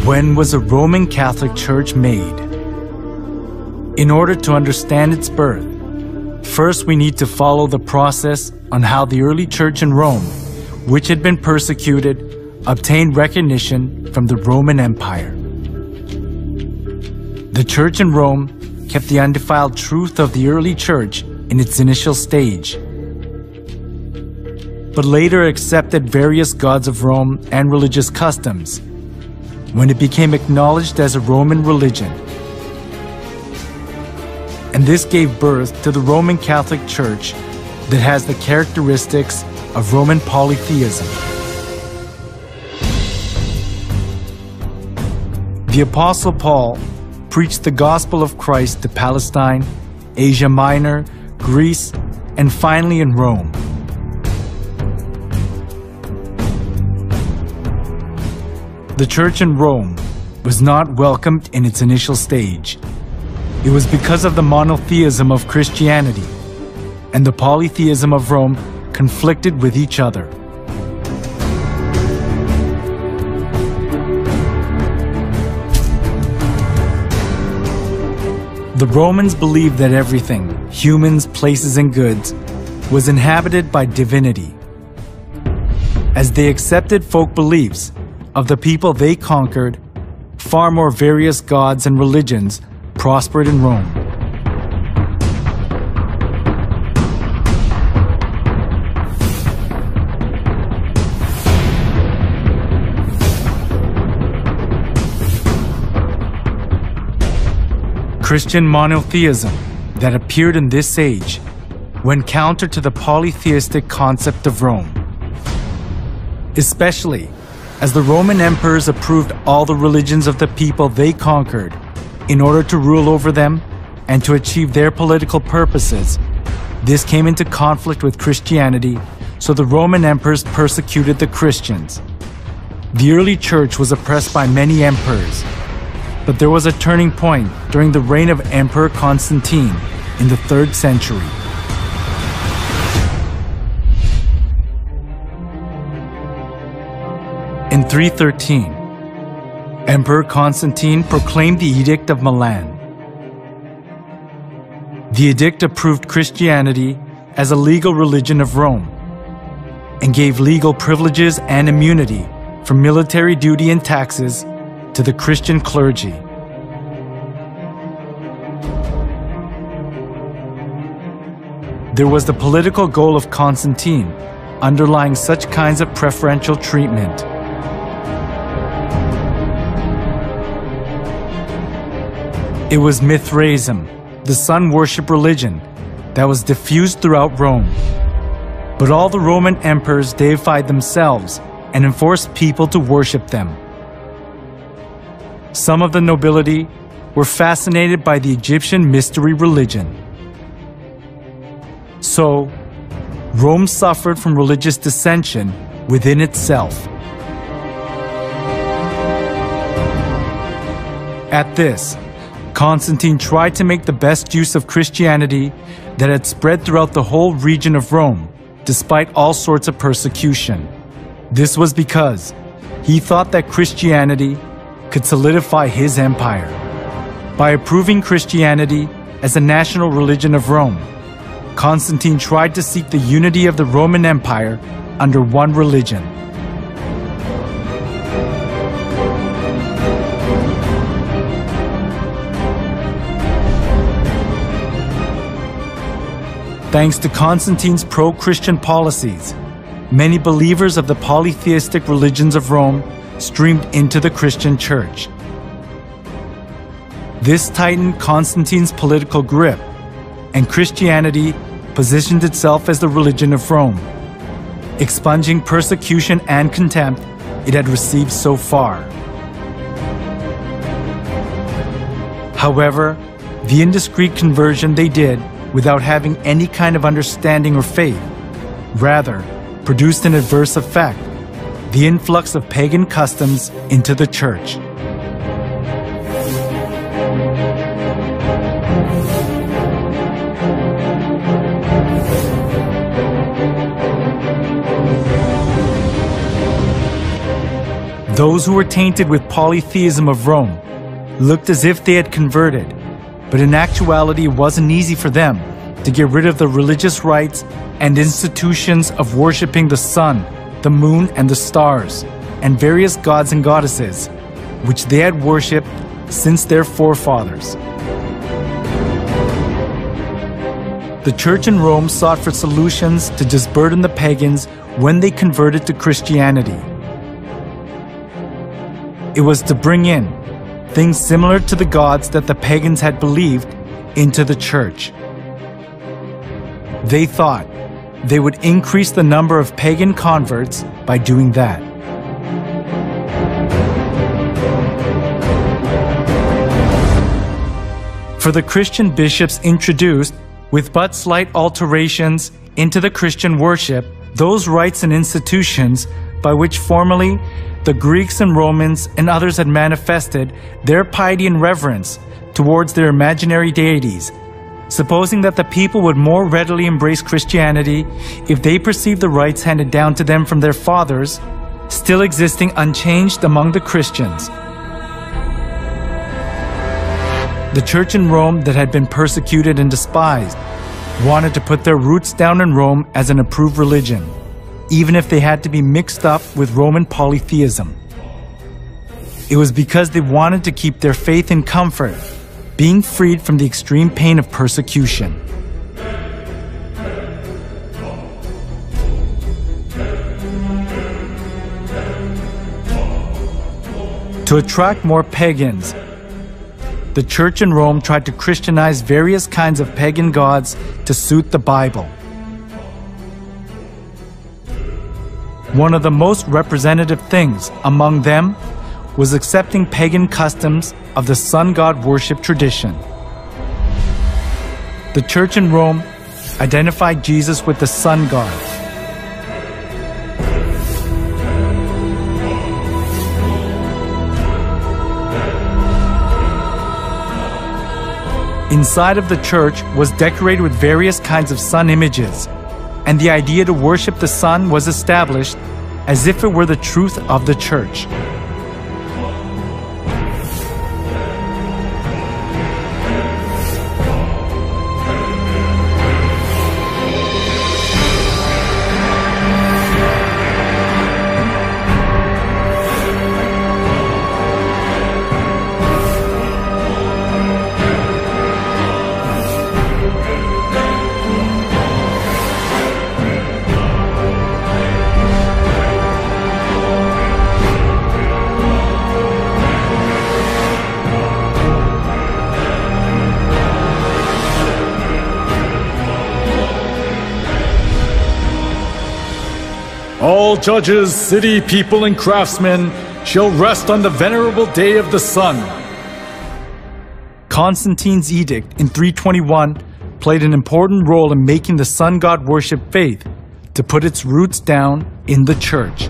When was a Roman Catholic Church made? In order to understand its birth, first we need to follow the process on how the early church in Rome, which had been persecuted, obtained recognition from the Roman Empire. The church in Rome kept the undefiled truth of the early church in its initial stage, but later accepted various gods of Rome and religious customs when it became acknowledged as a Roman religion. And this gave birth to the Roman Catholic Church that has the characteristics of Roman polytheism. The Apostle Paul preached the gospel of Christ to Palestine, Asia Minor, Greece, and finally in Rome. The church in Rome was not welcomed in its initial stage. It was because of the monotheism of Christianity, and the polytheism of Rome conflicted with each other. The Romans believed that everything, humans, places, and goods, was inhabited by divinity. As they accepted folk beliefs of the people they conquered, far more various gods and religions prospered in Rome. Christian monotheism that appeared in this age went counter to the polytheistic concept of Rome, especially as the Roman emperors approved all the religions of the people they conquered in order to rule over them and to achieve their political purposes. This came into conflict with Christianity, so the Roman emperors persecuted the Christians. The early church was oppressed by many emperors, but there was a turning point during the reign of Emperor Constantine in the 3rd century. In 313, Emperor Constantine proclaimed the Edict of Milan. The edict approved Christianity as a legal religion of Rome and gave legal privileges and immunity from military duty and taxes to the Christian clergy. There was the political goal of Constantine underlying such kinds of preferential treatment. It was Mithraism, the sun worship religion, that was diffused throughout Rome. But all the Roman emperors deified themselves and enforced people to worship them. Some of the nobility were fascinated by the Egyptian mystery religion. So, Rome suffered from religious dissension within itself. At this, Constantine tried to make the best use of Christianity that had spread throughout the whole region of Rome, despite all sorts of persecution. This was because he thought that Christianity could solidify his empire. By approving Christianity as a national religion of Rome, Constantine tried to seek the unity of the Roman Empire under one religion. Thanks to Constantine's pro-Christian policies, many believers of the polytheistic religions of Rome streamed into the Christian church. This tightened Constantine's political grip, and Christianity positioned itself as the religion of Rome, expunging persecution and contempt it had received so far. However, the indiscreet conversion they did without having any kind of understanding or faith, rather produced an adverse effect: the influx of pagan customs into the church. Those who were tainted with polytheism of Rome looked as if they had converted, but in actuality it wasn't easy for them to get rid of the religious rites and institutions of worshiping the sun, the moon, and the stars, and various gods and goddesses, which they had worshipped since their forefathers. The church in Rome sought for solutions to disburden the pagans when they converted to Christianity. It was to bring in things similar to the gods that the pagans had believed into the church. They thought they would increase the number of pagan converts by doing that. For the Christian bishops introduced, with but slight alterations into the Christian worship, those rites and institutions by which formerly the Greeks and Romans and others had manifested their piety and reverence towards their imaginary deities, supposing that the people would more readily embrace Christianity if they perceived the rites handed down to them from their fathers still existing unchanged among the Christians. The church in Rome that had been persecuted and despised wanted to put their roots down in Rome as an approved religion, even if they had to be mixed up with Roman polytheism. It was because they wanted to keep their faith in comfort, being freed from the extreme pain of persecution. To attract more pagans, the church in Rome tried to Christianize various kinds of pagan gods to suit the Bible. One of the most representative things among them was accepting pagan customs of the sun god worship tradition. The church in Rome identified Jesus with the sun god. Inside of the church was decorated with various kinds of sun images, and the idea to worship the sun was established as if it were the truth of the church. All judges, city people, and craftsmen shall rest on the venerable day of the sun. Constantine's edict in 321 played an important role in making the sun god worship faith to put its roots down in the church.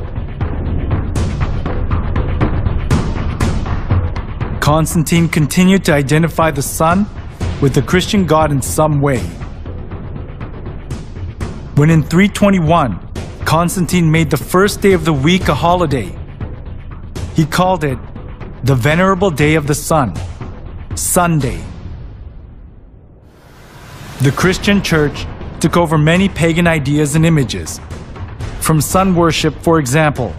Constantine continued to identify the sun with the Christian god in some way. When in 321, Constantine made the first day of the week a holiday, he called it the Venerable Day of the Sun, Sunday. The Christian church took over many pagan ideas and images. From sun worship, for example,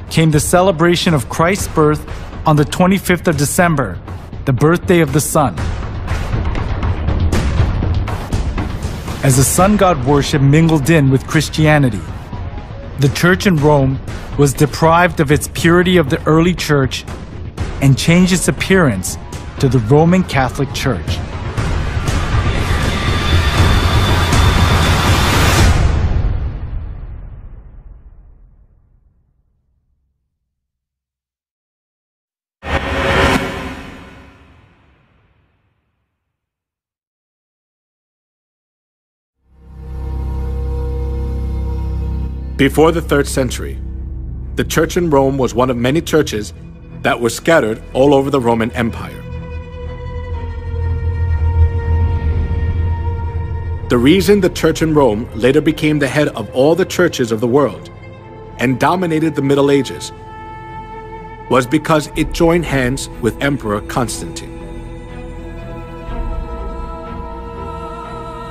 came the celebration of Christ's birth on the 25th of December, the birthday of the sun. As the sun god worship mingled in with Christianity, the church in Rome was deprived of its purity of the early church and changed its appearance to the Roman Catholic Church. Before the 3rd century, the church in Rome was one of many churches that were scattered all over the Roman Empire. The reason the church in Rome later became the head of all the churches of the world and dominated the Middle Ages was because it joined hands with Emperor Constantine.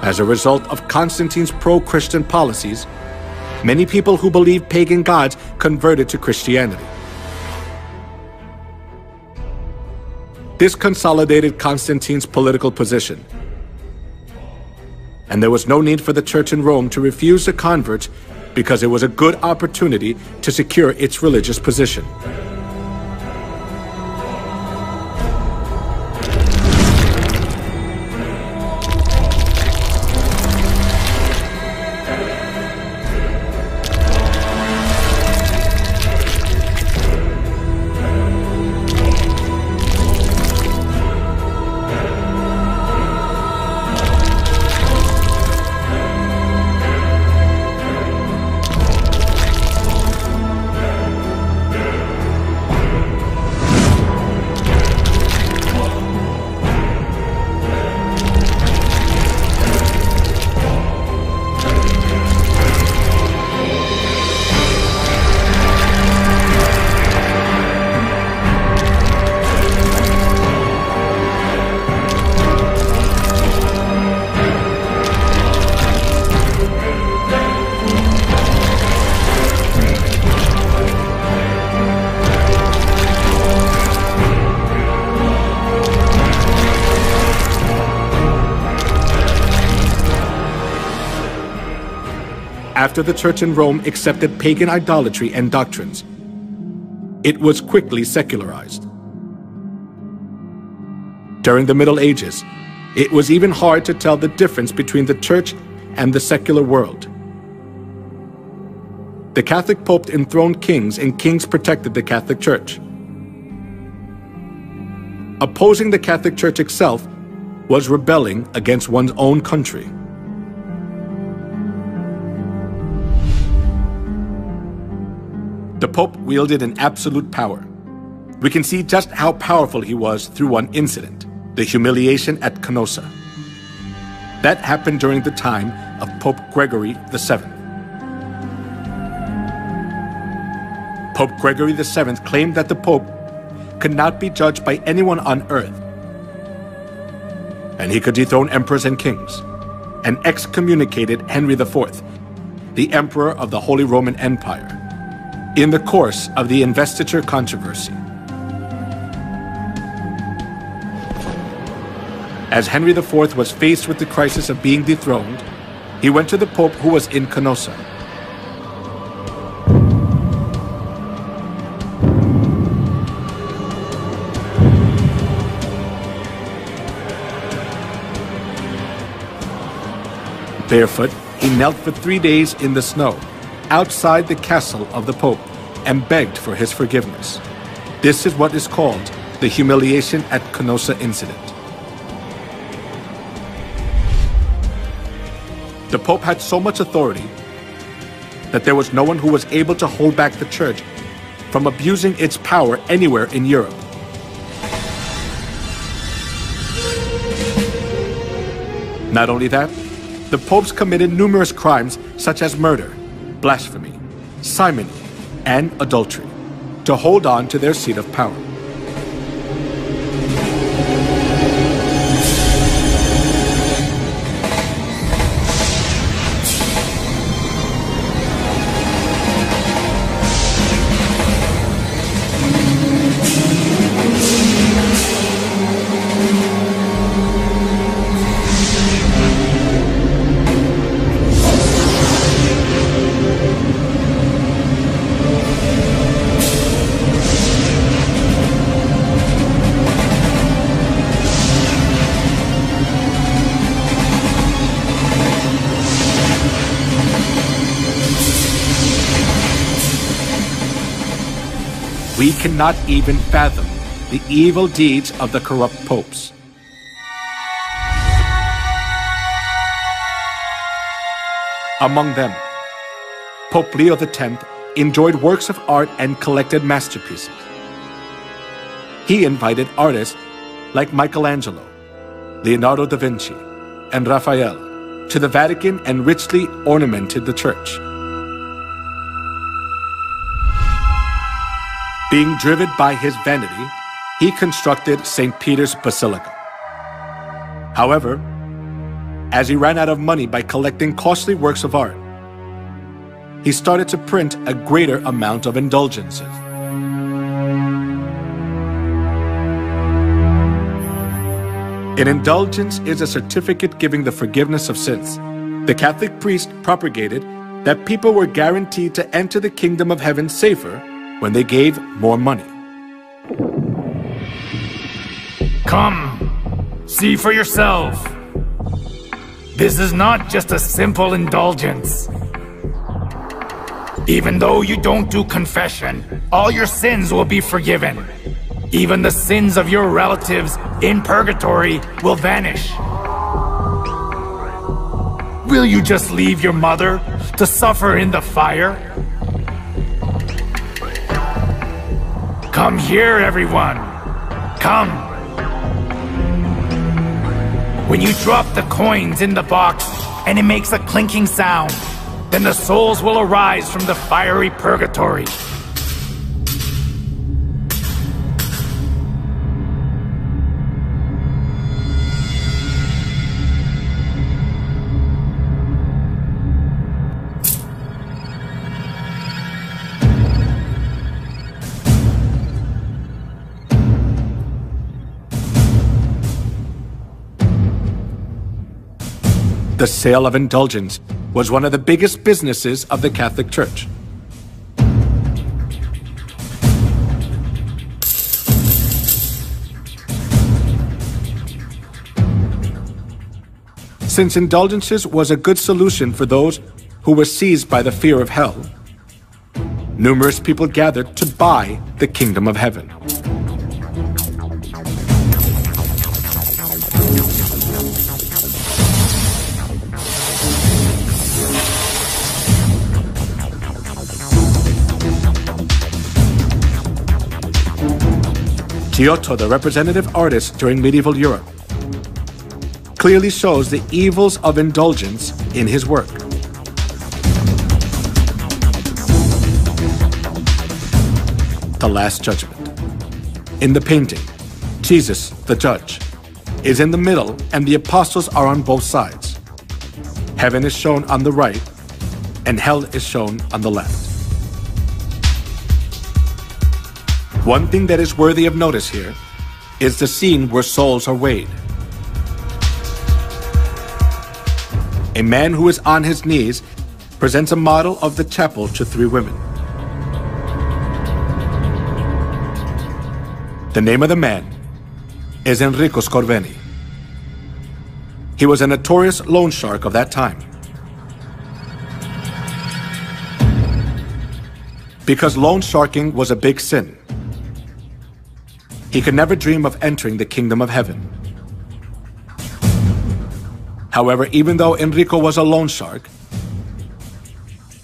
As a result of Constantine's pro-Christian policies, many people who believed pagan gods converted to Christianity. This consolidated Constantine's political position, and there was no need for the church in Rome to refuse the converts because it was a good opportunity to secure its religious position. After the church in Rome accepted pagan idolatry and doctrines, it was quickly secularized. During the Middle Ages, it was even hard to tell the difference between the church and the secular world. The Catholic Pope enthroned kings, and kings protected the Catholic Church. Opposing the Catholic Church itself was rebelling against one's own country. The Pope wielded an absolute power. We can see just how powerful he was through one incident, the humiliation at Canossa. That happened during the time of Pope Gregory VII. Pope Gregory VII claimed that the Pope could not be judged by anyone on earth, and he could dethrone emperors and kings, and excommunicated Henry IV, the Emperor of the Holy Roman Empire, in the course of the investiture controversy. As Henry IV was faced with the crisis of being dethroned, he went to the Pope who was in Canossa. Barefoot, he knelt for 3 days in the snow, outside the castle of the Pope, and begged for his forgiveness. This is what is called the humiliation at Canossa incident. The Pope had so much authority that there was no one who was able to hold back the Church from abusing its power anywhere in Europe. Not only that, the popes committed numerous crimes such as murder, blasphemy, simony, and adultery to hold on to their seat of power. We cannot even fathom the evil deeds of the corrupt popes. Among them, Pope Leo X enjoyed works of art and collected masterpieces. He invited artists like Michelangelo, Leonardo da Vinci, and Raphael to the Vatican and richly ornamented the church. Being driven by his vanity, he constructed St. Peter's Basilica. However, as he ran out of money by collecting costly works of art, he started to print a greater amount of indulgences. An indulgence is a certificate giving the forgiveness of sins. The Catholic priest propagated that people were guaranteed to enter the kingdom of heaven safer when they gave more money. Come, see for yourself. This is not just a simple indulgence. Even though you don't do confession, all your sins will be forgiven. Even the sins of your relatives in purgatory will vanish. Will you just leave your mother to suffer in the fire? Come here, everyone. Come. When you drop the coins in the box and it makes a clinking sound, then the souls will arise from the fiery purgatory. The sale of indulgence was one of the biggest businesses of the Catholic Church. Since indulgences was a good solution for those who were seized by the fear of hell, numerous people gathered to buy the kingdom of heaven. Giotto, the representative artist during medieval Europe, clearly shows the evils of indulgence in his work. The Last Judgment. In the painting, Jesus, the judge, is in the middle and the apostles are on both sides. Heaven is shown on the right and hell is shown on the left. One thing that is worthy of notice here is the scene where souls are weighed. A man who is on his knees presents a model of the chapel to three women. The name of the man is Enrico Scorveni. He was a notorious loan shark of that time. Because loan sharking was a big sin, he could never dream of entering the kingdom of heaven. However, even though Enrico was a loan shark,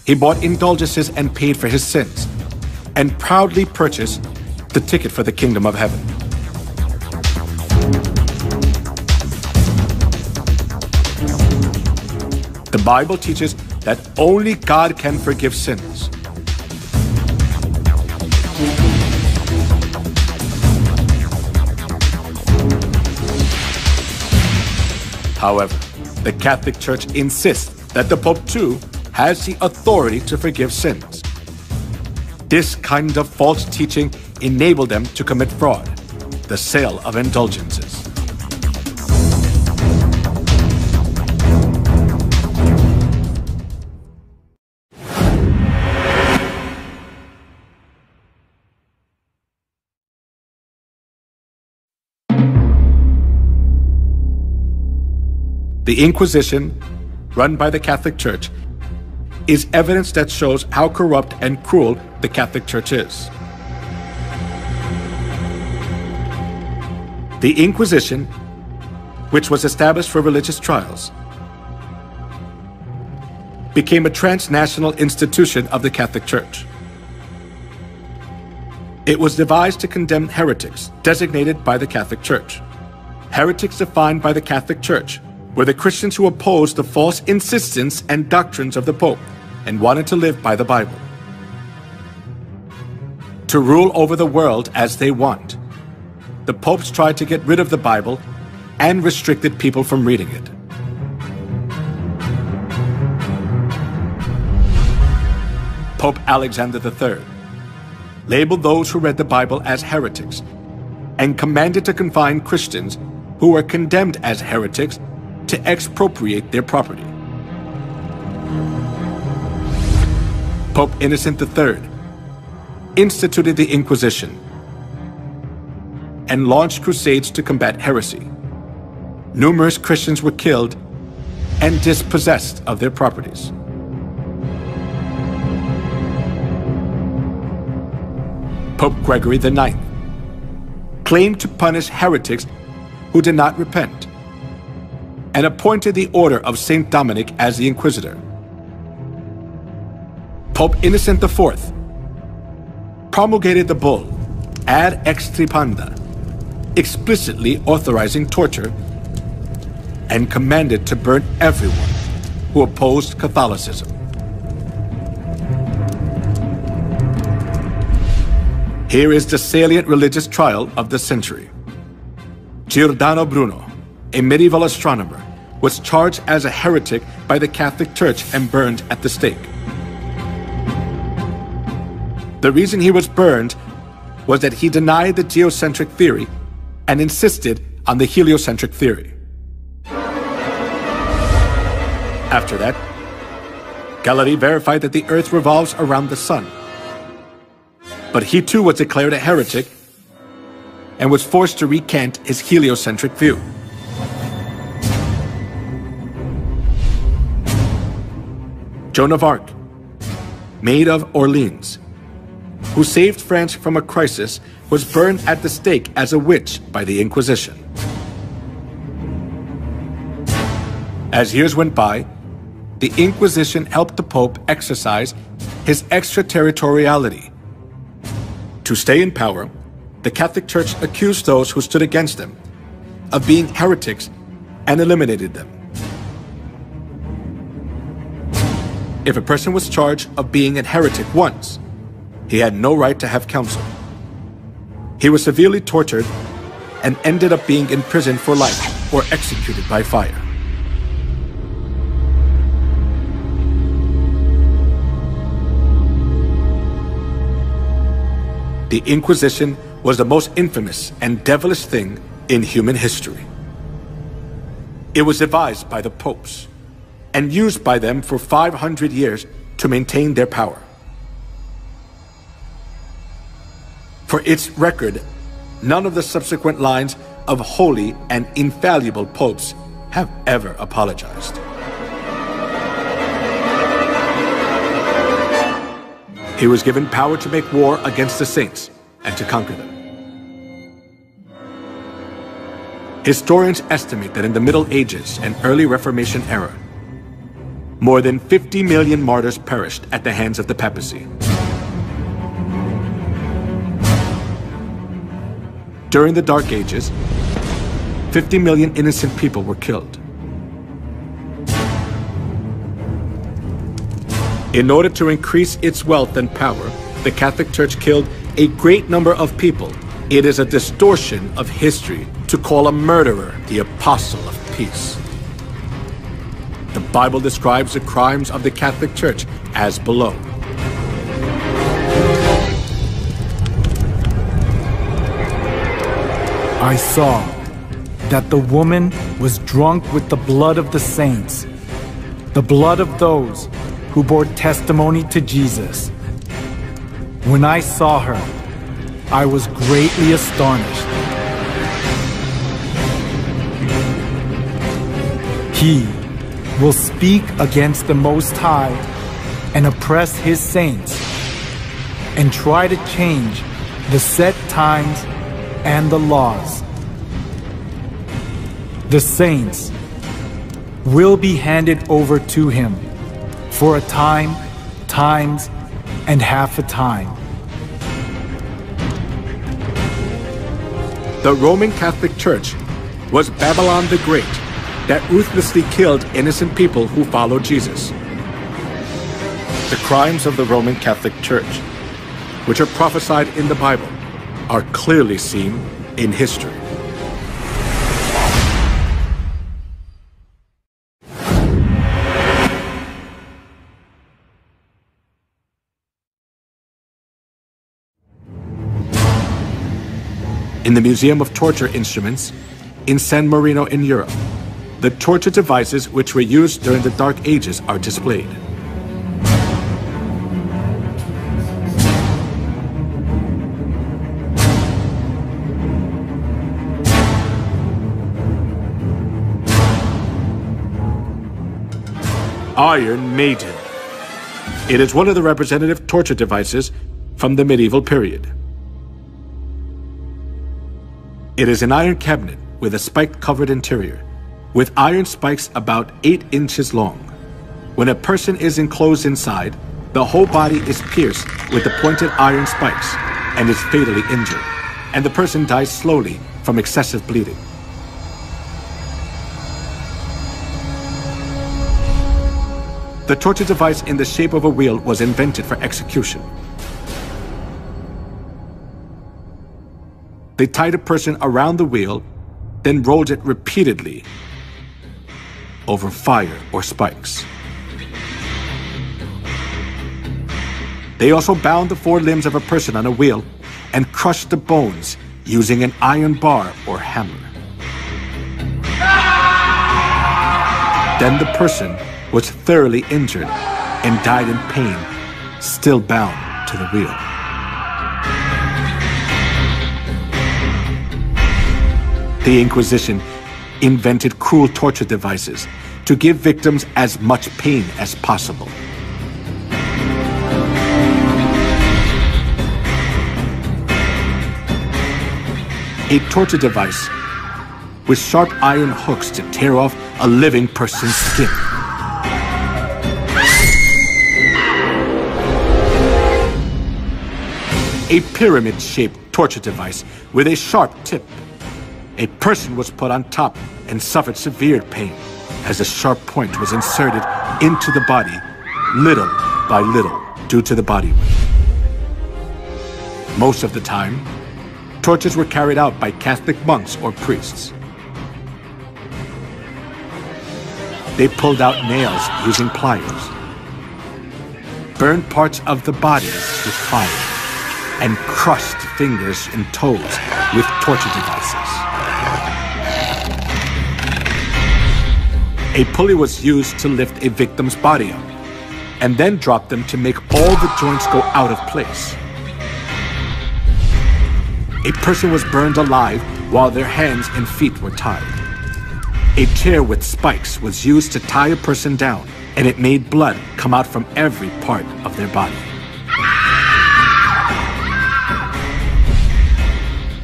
he bought indulgences and paid for his sins, and proudly purchased the ticket for the kingdom of heaven. The Bible teaches that only God can forgive sins. However, the Catholic Church insists that the Pope too has the authority to forgive sins. This kind of false teaching enabled them to commit fraud, the sale of indulgences. The Inquisition, run by the Catholic Church, is evidence that shows how corrupt and cruel the Catholic Church is. The Inquisition, which was established for religious trials, became a transnational institution of the Catholic Church. It was devised to condemn heretics designated by the Catholic Church. Heretics defined by the Catholic Church were the Christians who opposed the false insistence and doctrines of the Pope and wanted to live by the Bible. to rule over the world as they want. The popes tried to get rid of the Bible and restricted people from reading it. Pope Alexander III labeled those who read the Bible as heretics and commanded to confine Christians who were condemned as heretics to expropriate their property. Pope Innocent III instituted the Inquisition and launched crusades to combat heresy. Numerous Christians were killed and dispossessed of their properties. Pope Gregory IX claimed to punish heretics who did not repent and appointed the Order of St. Dominic as the Inquisitor. Pope Innocent IV promulgated the bull Ad Extirpanda, explicitly authorizing torture, and commanded to burn everyone who opposed Catholicism. Here is the salient religious trial of the century. Giordano Bruno, a medieval astronomer, was charged as a heretic by the Catholic Church and burned at the stake. The reason he was burned was that he denied the geocentric theory and insisted on the heliocentric theory. After that, Galilei verified that the Earth revolves around the Sun. But he too was declared a heretic and was forced to recant his heliocentric view. Joan of Arc, Maid of Orleans, who saved France from a crisis, was burned at the stake as a witch by the Inquisition. As years went by, the Inquisition helped the Pope exercise his extraterritoriality. To stay in power, the Catholic Church accused those who stood against them of being heretics and eliminated them. If a person was charged of being a heretic once, he had no right to have counsel. He was severely tortured and ended up being imprisoned for life or executed by fire. The Inquisition was the most infamous and devilish thing in human history. It was devised by the popes and used by them for 500 years to maintain their power. For its record, none of the subsequent lines of holy and infallible popes have ever apologized. He was given power to make war against the saints and to conquer them. Historians estimate that in the Middle Ages and early Reformation era, more than 50 million martyrs perished at the hands of the papacy. During the Dark Ages, 50 million innocent people were killed. In order to increase its wealth and power, the Catholic Church killed a great number of people. It is a distortion of history to call a murderer the apostle of peace. The Bible describes the crimes of the Catholic Church as below. I saw that the woman was drunk with the blood of the saints, the blood of those who bore testimony to Jesus. When I saw her, I was greatly astonished. He will speak against the Most High and oppress his saints and try to change the set times and the laws. The saints will be handed over to him for a time, times, and half a time. The Roman Catholic Church was Babylon the Great that ruthlessly killed innocent people who followed Jesus. The crimes of the Roman Catholic Church which are prophesied in the Bible, are clearly seen in history. In the Museum of Torture Instruments in San Marino in Europe, the torture devices which were used during the Dark Ages are displayed. Iron Maiden. It is one of the representative torture devices from the medieval period. It is an iron cabinet with a spike-covered interior, with iron spikes about 8 inches long. When a person is enclosed inside, the whole body is pierced with the pointed iron spikes and is fatally injured, and the person dies slowly from excessive bleeding. The torture device in the shape of a wheel was invented for execution. They tied a person around the wheel, then rolled it repeatedly over fire or spikes. They also bound the 4 limbs of a person on a wheel and crushed the bones using an iron bar or hammer. Then the person was thoroughly injured and died in pain, still bound to the wheel. The Inquisition invented cruel torture devices to give victims as much pain as possible. A torture device with sharp iron hooks to tear off a living person's skin. A pyramid-shaped torture device with a sharp tip. A person was put on top and suffered severe pain as a sharp point was inserted into the body, little by little, due to the body weight. Most of the time, tortures were carried out by Catholic monks or priests. They pulled out nails using pliers, burned parts of the bodies with fire, and crushed fingers and toes with torture devices. A pulley was used to lift a victim's body up, and then drop them to make all the joints go out of place. A person was burned alive while their hands and feet were tied. A chair with spikes was used to tie a person down, and it made blood come out from every part of their body.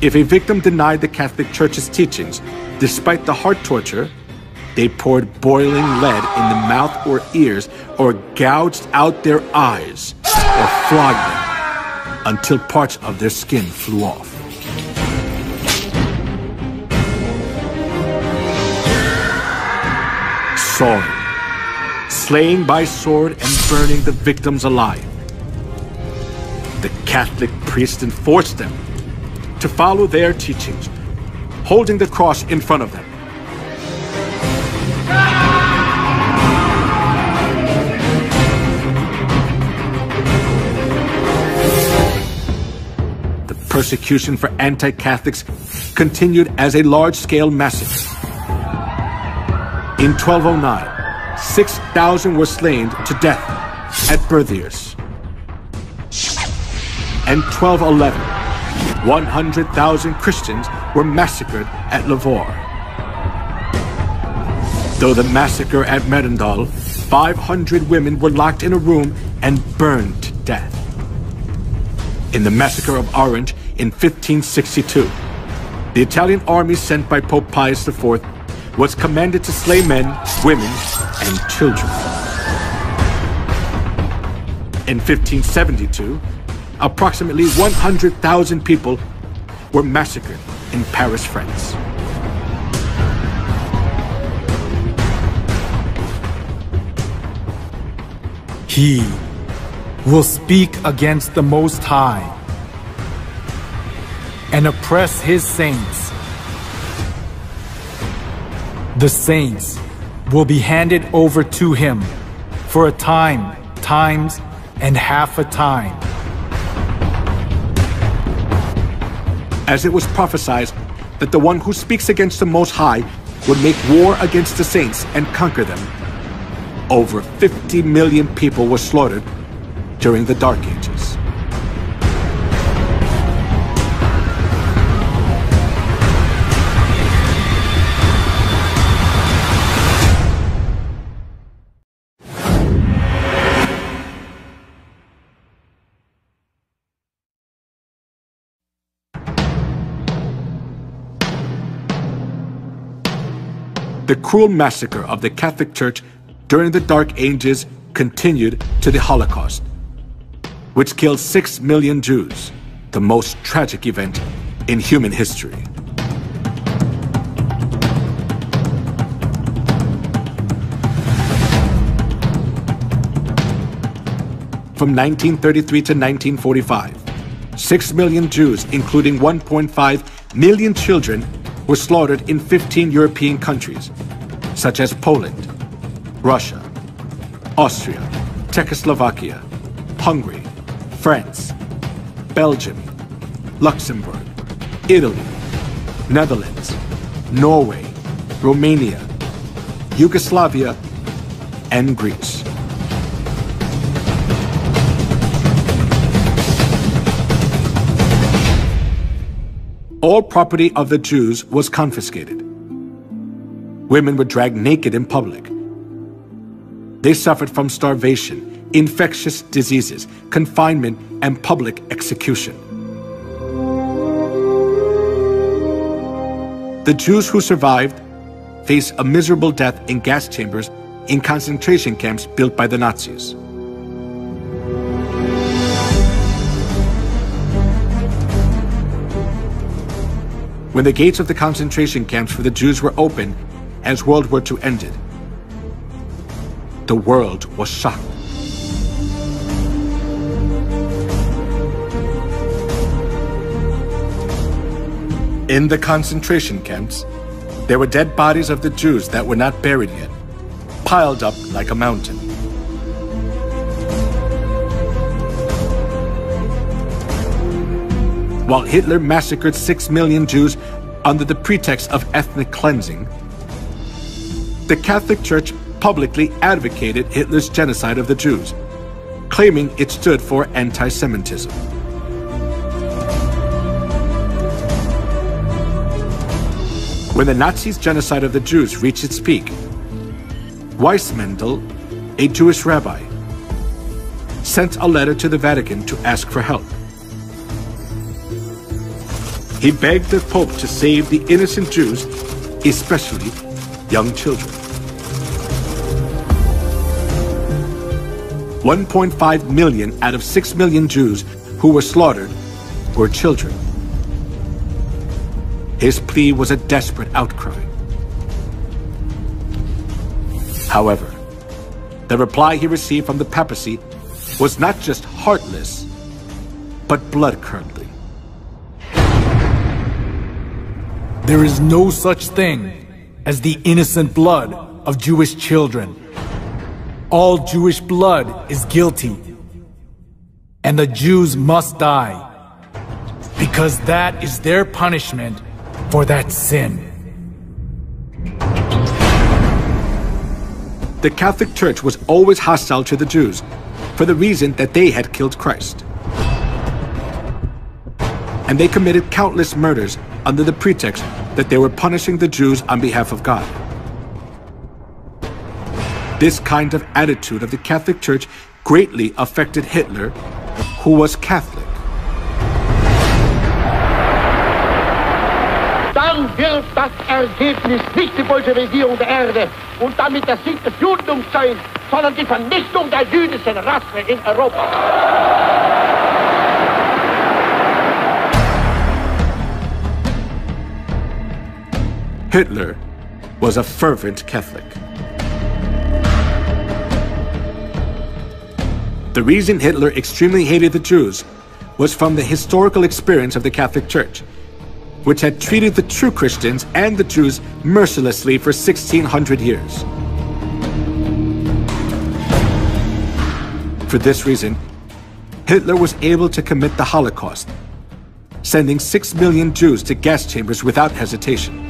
If a victim denied the Catholic Church's teachings, despite the hard torture, they poured boiling lead in the mouth or ears, or gouged out their eyes, or flogged them until parts of their skin flew off. Sawing, slaying by sword and burning the victims alive. The Catholic priests enforced them to follow their teachings, holding the cross in front of them. The persecution for anti-Catholics continued as a large-scale massacre. In 1209, 6,000 were slain to death at Berthiers. And 1211, 100,000 Christians were massacred at Lavore. Though the massacre at Merendal, 500 women were locked in a room and burned to death. In the massacre of Orange in 1562, the Italian army sent by Pope Pius IV was commanded to slay men, women, and children. In 1572, approximately 100,000 people were massacred in Paris, France. He will speak against the Most High and oppress his saints. The saints will be handed over to him for a time, times, and half a time. As it was prophesied that the one who speaks against the Most High would make war against the saints and conquer them, over 50 million people were slaughtered during the Dark Ages. The cruel massacre of the Catholic Church during the Dark Ages continued to the Holocaust, which killed 6 million Jews, the most tragic event in human history. From 1933 to 1945, 6 million Jews, including 1.5 million children, were slaughtered in 15 European countries, such as Poland, Russia, Austria, Czechoslovakia, Hungary, France, Belgium, Luxembourg, Italy, Netherlands, Norway, Romania, Yugoslavia, and Greece. All property of the Jews was confiscated. Women were dragged naked in public. They suffered from starvation, infectious diseases, confinement, and public execution. The Jews who survived faced a miserable death in gas chambers in concentration camps built by the Nazis. When the gates of the concentration camps for the Jews were opened as World War II ended, the world was shocked. In the concentration camps, there were dead bodies of the Jews that were not buried yet, piled up like a mountain. While Hitler massacred 6 million Jews under the pretext of ethnic cleansing, the Catholic Church publicly advocated Hitler's genocide of the Jews, claiming it stood for anti-Semitism. When the Nazis' genocide of the Jews reached its peak, Weissmandl, a Jewish rabbi, sent a letter to the Vatican to ask for help. He begged the Pope to save the innocent Jews, especially young children. 1.5 million out of 6 million Jews who were slaughtered were children. His plea was a desperate outcry. However, the reply he received from the papacy was not just heartless, but blood-curdling. There is no such thing as the innocent blood of Jewish children. All Jewish blood is guilty, and the Jews must die, because that is their punishment for that sin. The Catholic Church was always hostile to the Jews for the reason that they had killed Christ. And they committed countless murders under the pretext that they were punishing the Jews on behalf of God. This kind of attitude of the Catholic Church greatly affected Hitler, who was Catholic. Dann wird das Ergebnis nicht die Bolschewisierung der Erde und damit der Sieg des Judentums sein, sondern die Vernichtung der jüdischen Rasse in Europa. Hitler was a fervent Catholic. The reason Hitler extremely hated the Jews was from the historical experience of the Catholic Church which had treated the true Christians and the Jews mercilessly for 1600 years. For this reason, Hitler was able to commit the Holocaust, sending 6 million Jews to gas chambers without hesitation.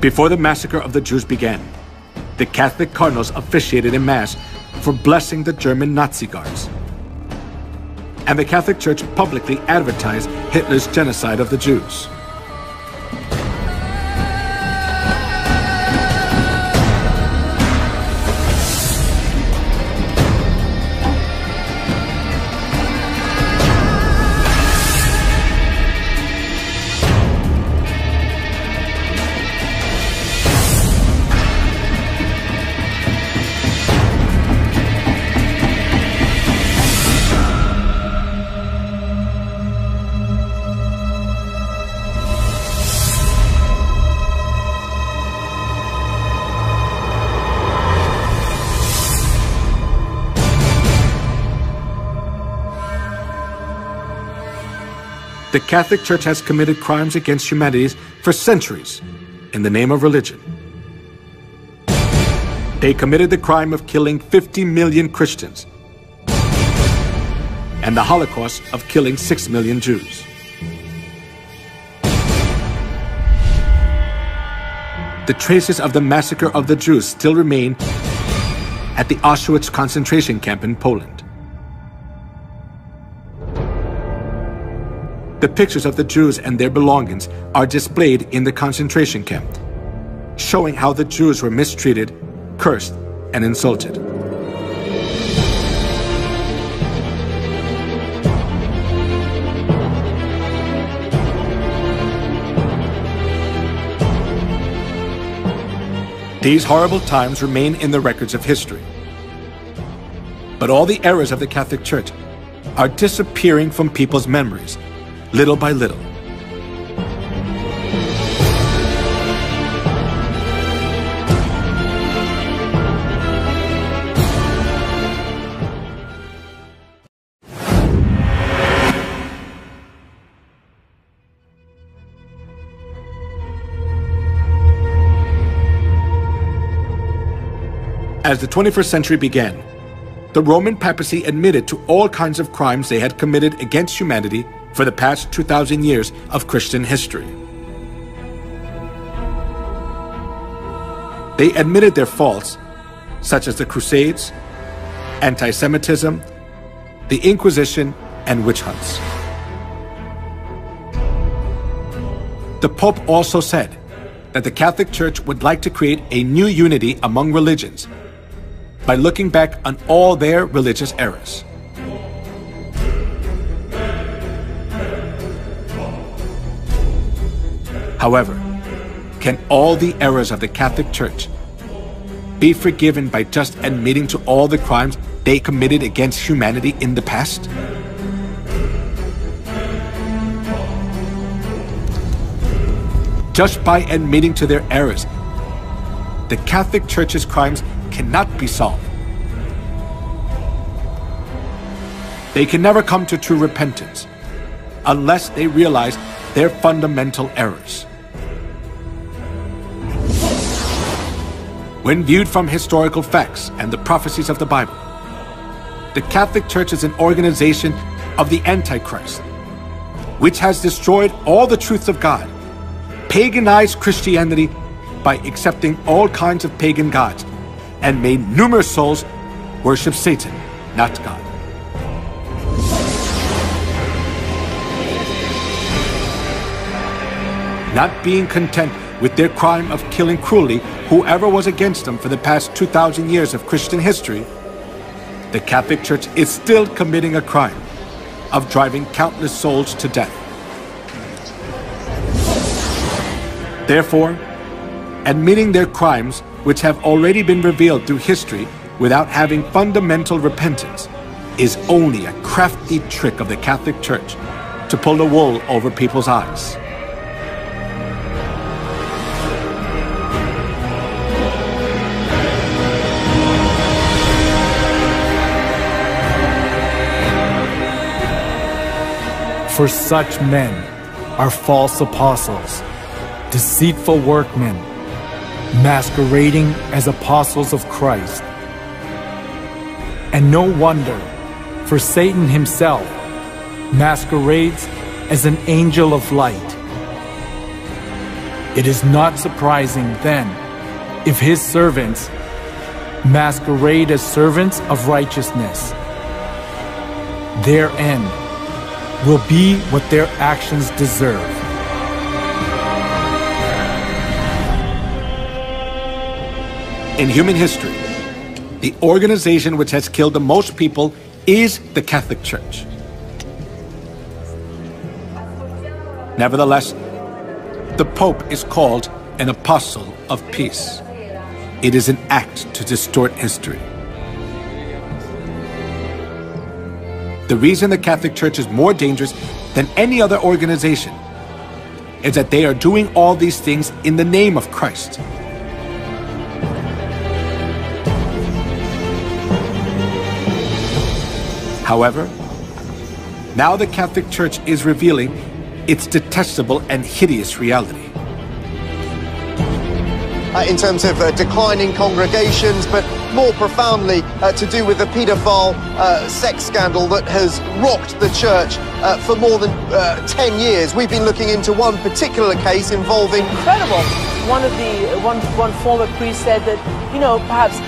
Before the massacre of the Jews began, the Catholic cardinals officiated in Mass for blessing the German Nazi guards. And the Catholic Church publicly advertised Hitler's genocide of the Jews. The Catholic Church has committed crimes against humanity for centuries in the name of religion. They committed the crime of killing 50 million Christians and the Holocaust of killing 6 million Jews. The traces of the massacre of the Jews still remain at the Auschwitz concentration camp in Poland. The pictures of the Jews and their belongings are displayed in the concentration camp, showing how the Jews were mistreated, cursed, and insulted. These horrible times remain in the records of history. But all the errors of the Catholic Church are disappearing from people's memories, little by little. As the 21st century began, the Roman papacy admitted to all kinds of crimes they had committed against humanity for the past 2,000 years of Christian history. They admitted their faults, such as the Crusades, anti-Semitism, the Inquisition, and witch hunts. The Pope also said that the Catholic Church would like to create a new unity among religions by looking back on all their religious errors. However, can all the errors of the Catholic Church be forgiven by just admitting to all the crimes they committed against humanity in the past? Just by admitting to their errors, the Catholic Church's crimes cannot be solved. They can never come to true repentance unless they realize their fundamental errors. When viewed from historical facts and the prophecies of the Bible, the Catholic Church is an organization of the Antichrist, which has destroyed all the truths of God, paganized Christianity by accepting all kinds of pagan gods, and made numerous souls worship Satan, not God. Not being content with their crime of killing cruelly whoever was against them for the past 2,000 years of Christian history, the Catholic Church is still committing a crime of driving countless souls to death. Therefore, admitting their crimes, which have already been revealed through history without having fundamental repentance, is only a crafty trick of the Catholic Church to pull the wool over people's eyes. For such men are false apostles, deceitful workmen, masquerading as apostles of Christ. And no wonder, for Satan himself masquerades as an angel of light. It is not surprising, then, if his servants masquerade as servants of righteousness. Their end will be what their actions deserve. In human history, the organization which has killed the most people is the Catholic Church. Nevertheless, the Pope is called an apostle of peace. It is an act to distort history. The reason the Catholic Church is more dangerous than any other organization is that they are doing all these things in the name of Christ. However, now the Catholic Church is revealing its detestable and hideous reality. In terms of declining congregations, but more profoundly to do with the paedophile sex scandal that has rocked the church for more than 10 years. We've been looking into one particular case involving... Incredible. One former priest said that, you know, perhaps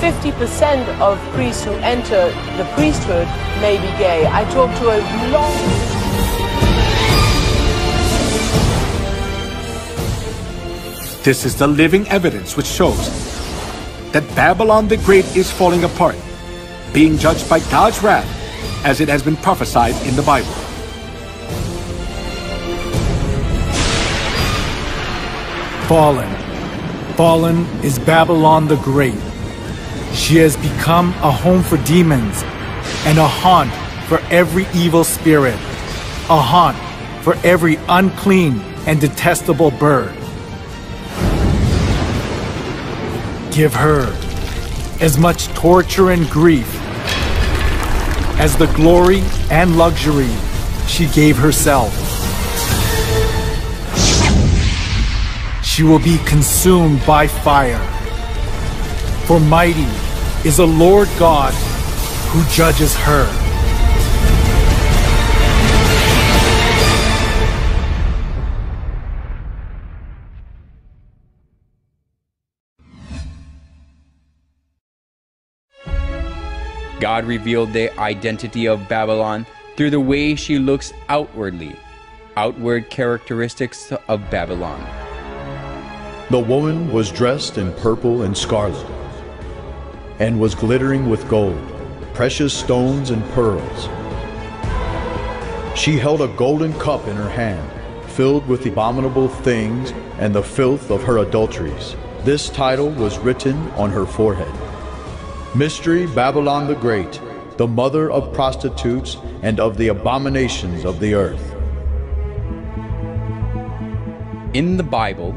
50% of priests who enter the priesthood may be gay. I talked to a long... This is the living evidence which shows that Babylon the Great is falling apart, being judged by God's wrath as it has been prophesied in the Bible. Fallen is Babylon the Great. She has become a home for demons and a haunt for every evil spirit, a haunt for every unclean and detestable bird. Give her as much torture and grief as the glory and luxury she gave herself. She will be consumed by fire. For mighty is the Lord God who judges her. God revealed the identity of Babylon through the way she looks outwardly, outward characteristics of Babylon. The woman was dressed in purple and scarlet, and was glittering with gold, precious stones and pearls. She held a golden cup in her hand, filled with abominable things and the filth of her adulteries. This title was written on her forehead: Mystery Babylon the Great, the mother of prostitutes and of the abominations of the earth. In the Bible,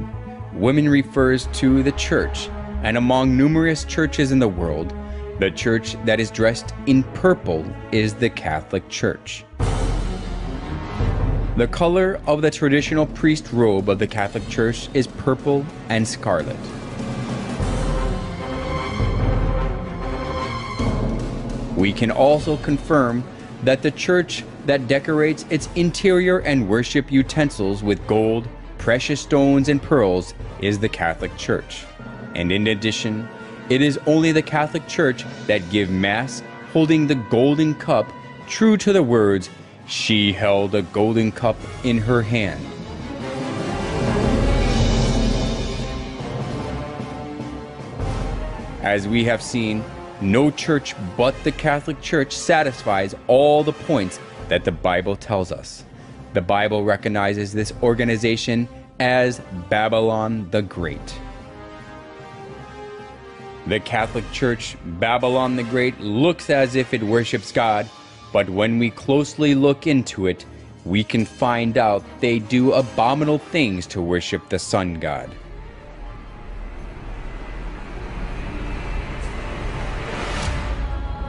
women refers to the church, and among numerous churches in the world, the church that is dressed in purple is the Catholic Church. The color of the traditional priest robe of the Catholic Church is purple and scarlet. We can also confirm that the church that decorates its interior and worship utensils with gold, precious stones, and pearls is the Catholic Church. And in addition, it is only the Catholic Church that give Mass holding the golden cup, true to the words, "She held a golden cup in her hand." As we have seen, no church but the Catholic Church satisfies all the points that the Bible tells us. The Bible recognizes this organization as Babylon the Great. The Catholic Church, Babylon the Great, looks as if it worships God, but when we closely look into it, we can find out they do abominable things to worship the sun god.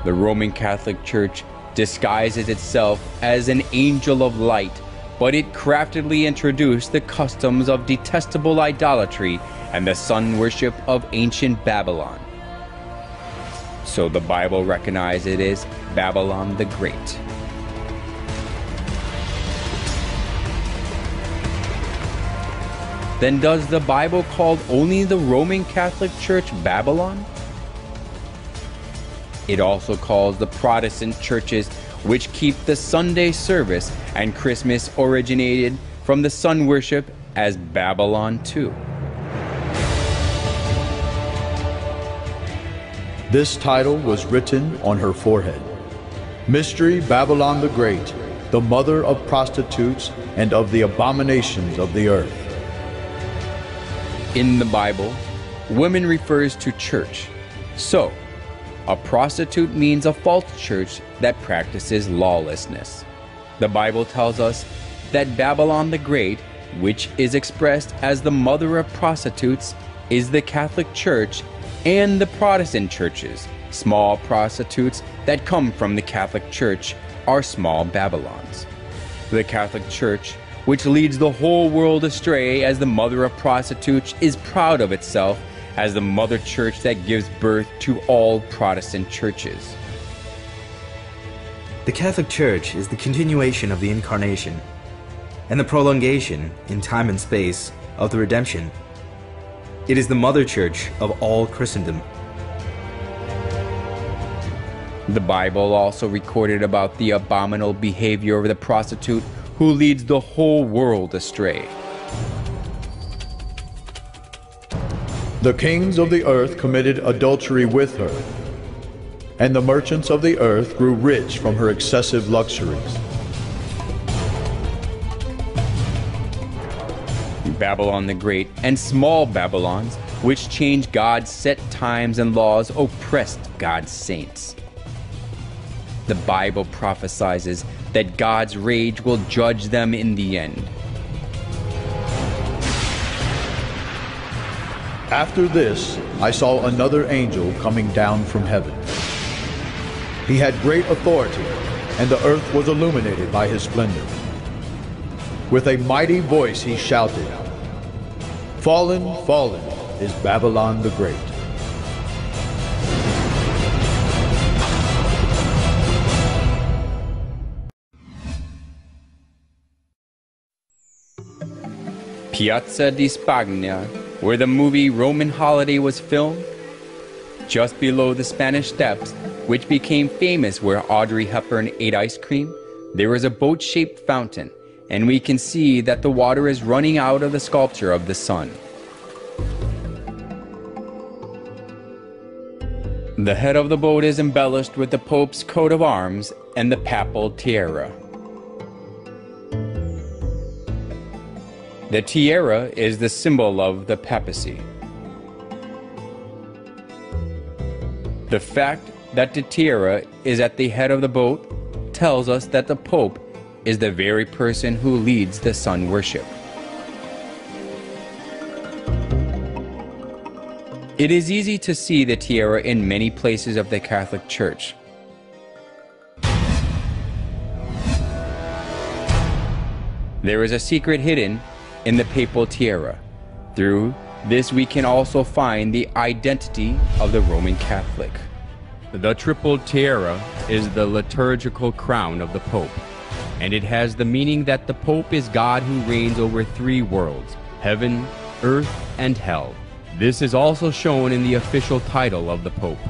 The Roman Catholic Church disguises itself as an angel of light, but it craftily introduced the customs of detestable idolatry and the sun worship of ancient Babylon. So the Bible recognizes it as Babylon the Great. Then does the Bible call only the Roman Catholic Church Babylon? It also calls the Protestant churches which keep the Sunday service and Christmas originated from the sun worship as Babylon too. This title was written on her forehead. Mystery Babylon the Great, the mother of prostitutes and of the abominations of the earth. In the Bible, women refers to church. So, a prostitute means a false church that practices lawlessness. The Bible tells us that Babylon the Great, which is expressed as the mother of prostitutes, is the Catholic Church and the Protestant churches. Small prostitutes that come from the Catholic Church are small Babylons. The Catholic Church, which leads the whole world astray as the mother of prostitutes, is proud of itself as the mother church that gives birth to all Protestant churches. The Catholic Church is the continuation of the Incarnation and the prolongation in time and space of the redemption. It is the mother church of all Christendom. The Bible also recorded about the abominable behavior of the prostitute who leads the whole world astray. The kings of the earth committed adultery with her, and the merchants of the earth grew rich from her excessive luxuries. Babylon the Great and small Babylons, which changed God's set times and laws, oppressed God's saints. The Bible prophesies that God's rage will judge them in the end. After this, I saw another angel coming down from heaven. He had great authority, and the earth was illuminated by his splendor. With a mighty voice he shouted, "Fallen, fallen is Babylon the Great." Piazza di Spagna, where the movie Roman Holiday was filmed, just below the Spanish Steps, which became famous where Audrey Hepburn ate ice cream, there is a boat-shaped fountain, and we can see that the water is running out of the sculpture of the sun. The head of the boat is embellished with the Pope's coat of arms and the papal tiara. The tiara is the symbol of the papacy. The fact that the tiara is at the head of the boat tells us that the Pope is the very person who leads the sun worship. It is easy to see the tiara in many places of the Catholic Church. There is a secret hidden in the papal tiara. Through this we can also find the identity of the Roman Catholic. The triple tiara is the liturgical crown of the Pope, and it has the meaning that the Pope is God who reigns over three worlds, heaven, earth, and hell. This is also shown in the official title of the Pope.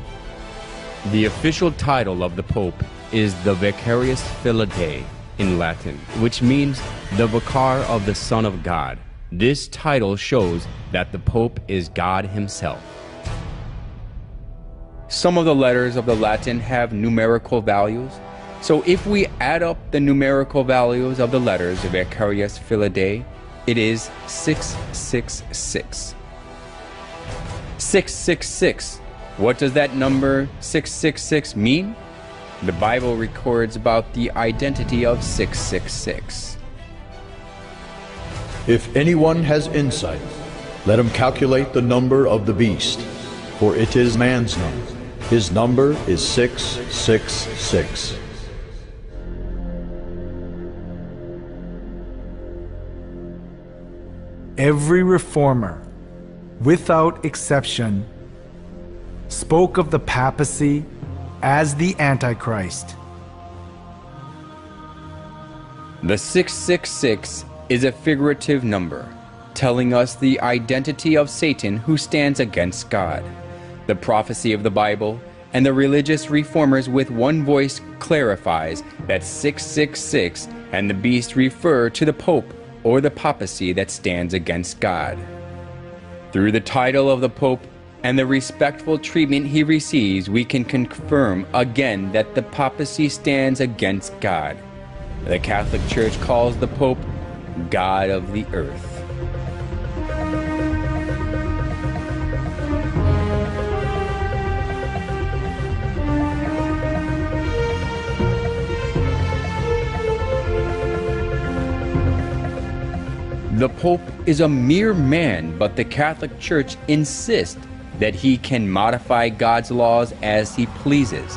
The official title of the Pope is the Vicarius Filii in Latin, which means the Vicar of the Son of God. This title shows that the Pope is God himself. Some of the letters of the Latin have numerical values, so if we add up the numerical values of the letters of Vicarius Filii, it is 666. 666. What does that number 666 mean? The Bible records about the identity of 666. If anyone has insight, let him calculate the number of the beast, for it is man's number. His number is 666. Every reformer, without exception, spoke of the papacy as the Antichrist. The 666 is a figurative number, telling us the identity of Satan who stands against God. The prophecy of the Bible and the religious reformers with one voice clarifies that 666 and the beast refer to the Pope or the papacy that stands against God. Through the title of the Pope and the respectful treatment he receives, we can confirm again that the papacy stands against God. The Catholic Church calls the Pope God of the Earth. The Pope is a mere man, but the Catholic Church insists that he can modify God's laws as he pleases.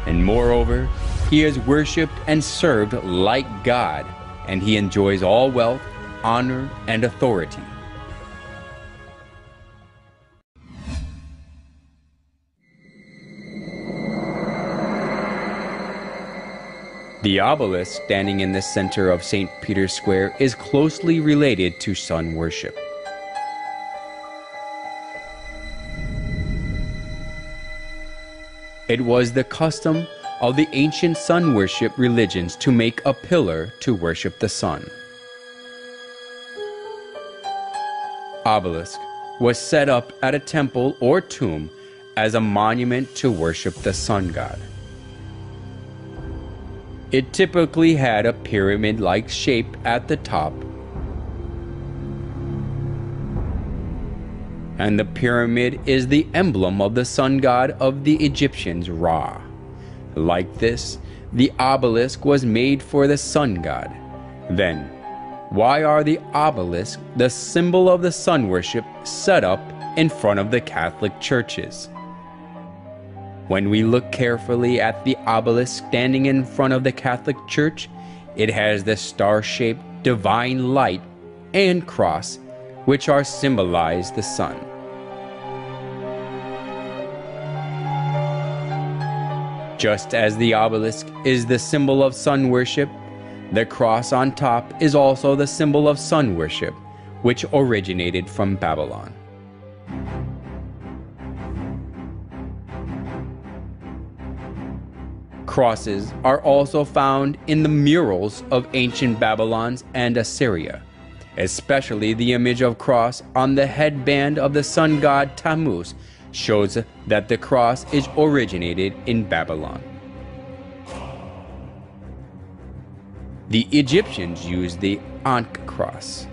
And moreover, he is worshipped and served like God, and he enjoys all wealth, honor, and authority. The obelisk standing in the center of St. Peter's Square is closely related to sun worship. It was the custom of the ancient sun worship religions to make a pillar to worship the sun. Obelisk was set up at a temple or tomb as a monument to worship the sun god. It typically had a pyramid-like shape at the top, and the pyramid is the emblem of the sun god of the Egyptians, Ra. Like this, the obelisk was made for the sun god. Then, why are the obelisks, the symbol of the sun worship, set up in front of the Catholic churches? When we look carefully at the obelisk standing in front of the Catholic Church, it has the star-shaped divine light and cross, which are symbolize the sun. Just as the obelisk is the symbol of sun worship, the cross on top is also the symbol of sun worship, which originated from Babylon. Crosses are also found in the murals of ancient Babylon and Assyria, especially the image of cross on the headband of the sun god Tammuz shows that the cross is originated in Babylon. The Egyptians used the Ankh cross.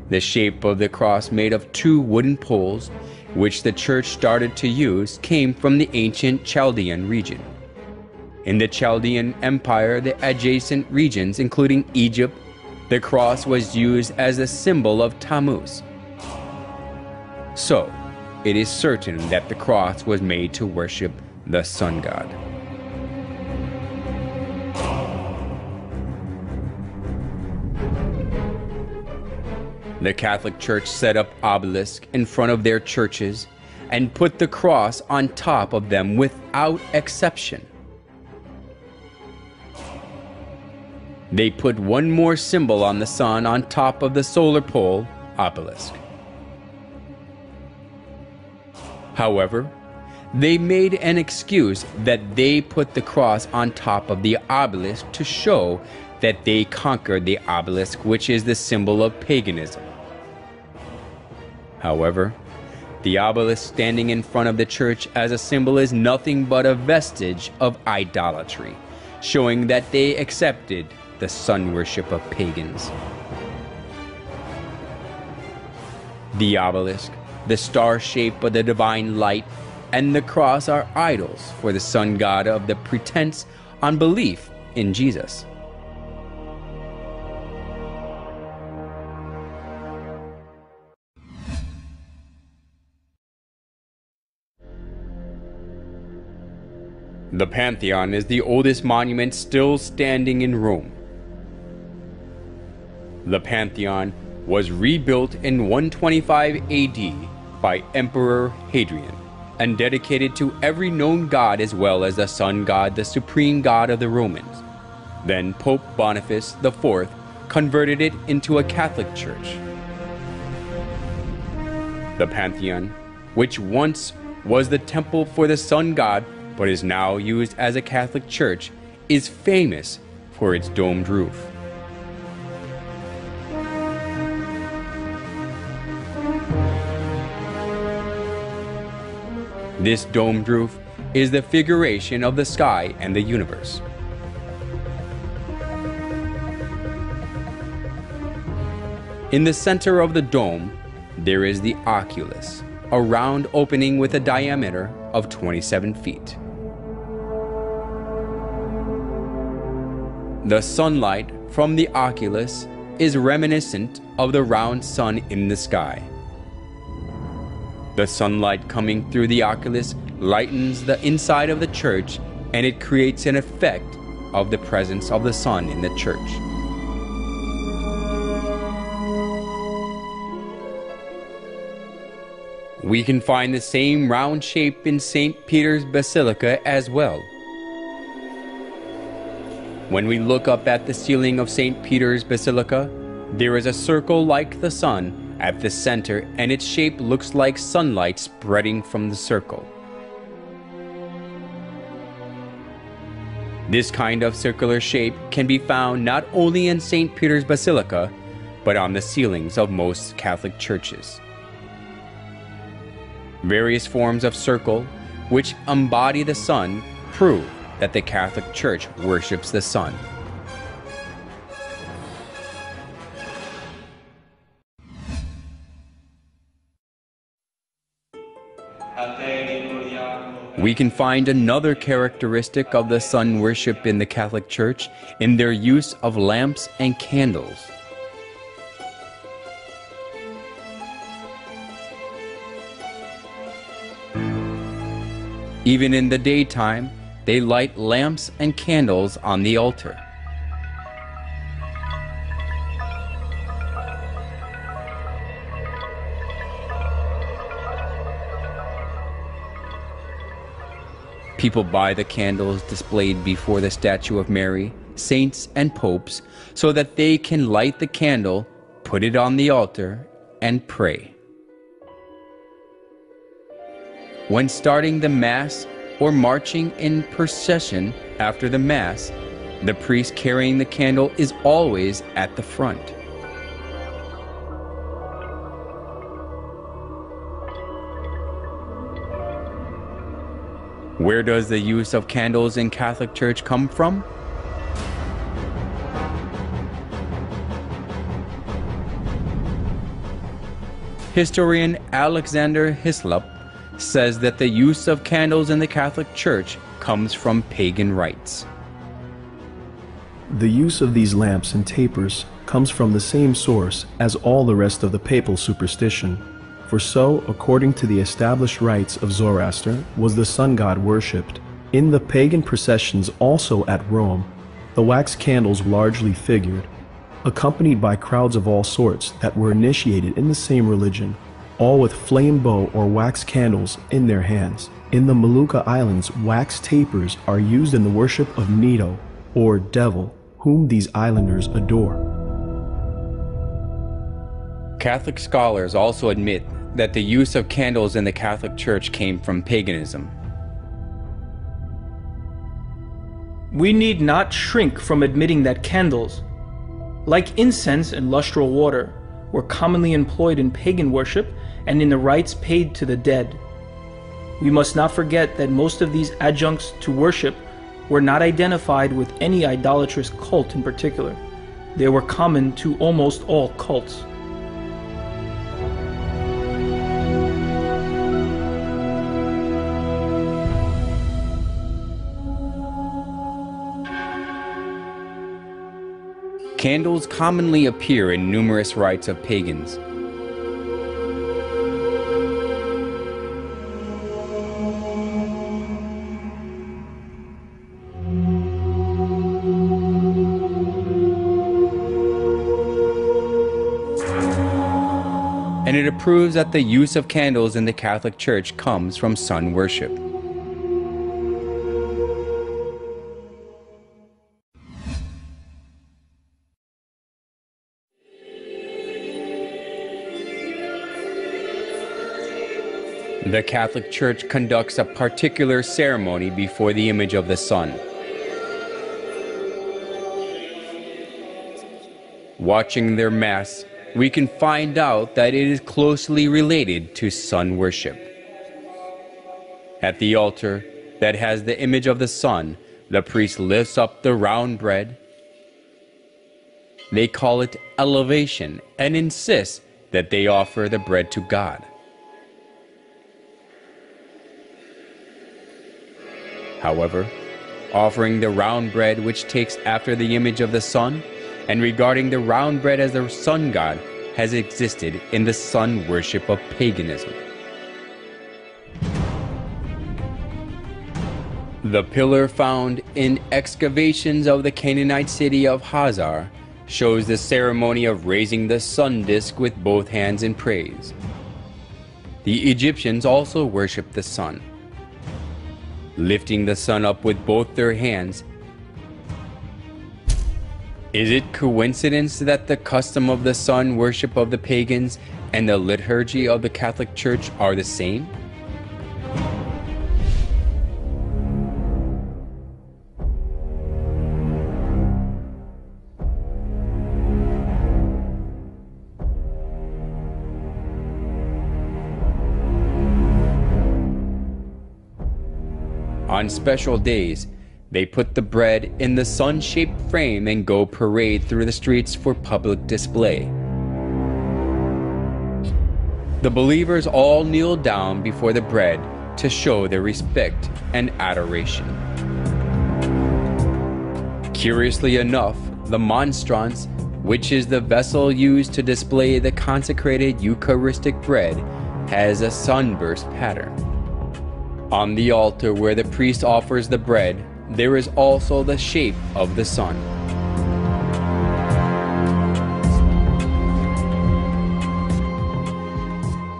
The shape of the cross, made of two wooden poles, which the church started to use, came from the ancient Chaldean region. In the Chaldean Empire, the adjacent regions, including Egypt, the cross was used as a symbol of Tammuz. So, it is certain that the cross was made to worship the sun god. The Catholic Church set up obelisks in front of their churches and put the cross on top of them without exception. They put one more symbol on the sun on top of the solar pole obelisk. However, they made an excuse that they put the cross on top of the obelisk to show that they conquered the obelisk, which is the symbol of paganism. However, the obelisk standing in front of the church as a symbol is nothing but a vestige of idolatry, showing that they accepted the sun worship of pagans. The obelisk, the star shape of the divine light, and the cross are idols for the sun god of the pretense on belief in Jesus. The Pantheon is the oldest monument still standing in Rome. The Pantheon was rebuilt in 125 AD by Emperor Hadrian and dedicated to every known god as well as the sun god, the supreme god of the Romans. Then Pope Boniface IV converted it into a Catholic church. The Pantheon, which once was the temple for the sun god but is now used as a Catholic church, is famous for its domed roof. This domed roof is the figuration of the sky and the universe. In the center of the dome, there is the oculus, a round opening with a diameter of 27 feet. The sunlight from the oculus is reminiscent of the round sun in the sky. The sunlight coming through the oculus lightens the inside of the church, and it creates an effect of the presence of the sun in the church. We can find the same round shape in St. Peter's Basilica as well. When we look up at the ceiling of St. Peter's Basilica, there is a circle like the sun at the center, and its shape looks like sunlight spreading from the circle. This kind of circular shape can be found not only in St. Peter's Basilica, but on the ceilings of most Catholic churches. Various forms of circle, which embody the sun, prove that the Catholic Church worships the sun. We can find another characteristic of the sun worship in the Catholic Church in their use of lamps and candles. Even in the daytime, they light lamps and candles on the altar. People buy the candles displayed before the statue of Mary, saints, and popes so that they can light the candle, put it on the altar, and pray. When starting the Mass or marching in procession after the Mass, the priest carrying the candle is always at the front. Where does the use of candles in Catholic Church come from? Historian Alexander Hislop says that the use of candles in the Catholic Church comes from pagan rites. The use of these lamps and tapers comes from the same source as all the rest of the papal superstition. For so, according to the established rites of Zoroaster, was the sun god worshipped. In the pagan processions also at Rome, the wax candles largely figured, accompanied by crowds of all sorts that were initiated in the same religion, all with flame bow or wax candles in their hands. In the Molucca Islands, wax tapers are used in the worship of Nito, or devil, whom these islanders adore. Catholic scholars also admit that the use of candles in the Catholic Church came from paganism. We need not shrink from admitting that candles, like incense and lustral water, were commonly employed in pagan worship and in the rites paid to the dead. We must not forget that most of these adjuncts to worship were not identified with any idolatrous cult in particular. They were common to almost all cults. Candles commonly appear in numerous rites of pagans. and it proves that the use of candles in the Catholic Church comes from sun worship. The Catholic Church conducts a particular ceremony before the image of the sun. Watching their Mass, we can find out that it is closely related to sun worship. At the altar that has the image of the sun, the priest lifts up the round bread. They call it elevation and insist that they offer the bread to God. However, offering the round bread which takes after the image of the sun, and regarding the round bread as the sun god, has existed in the sun worship of paganism. The pillar found in excavations of the Canaanite city of Hazar shows the ceremony of raising the sun disk with both hands in praise. The Egyptians also worshipped the sun, lifting the sun up with both their hands. Is it coincidence that the custom of the sun worship of the pagans and the liturgy of the Catholic Church are the same? On special days, they put the bread in the sun-shaped frame and go parade through the streets for public display. The believers all kneel down before the bread to show their respect and adoration. Curiously enough, the monstrance, which is the vessel used to display the consecrated Eucharistic bread, has a sunburst pattern. On the altar where the priest offers the bread, there is also the shape of the sun.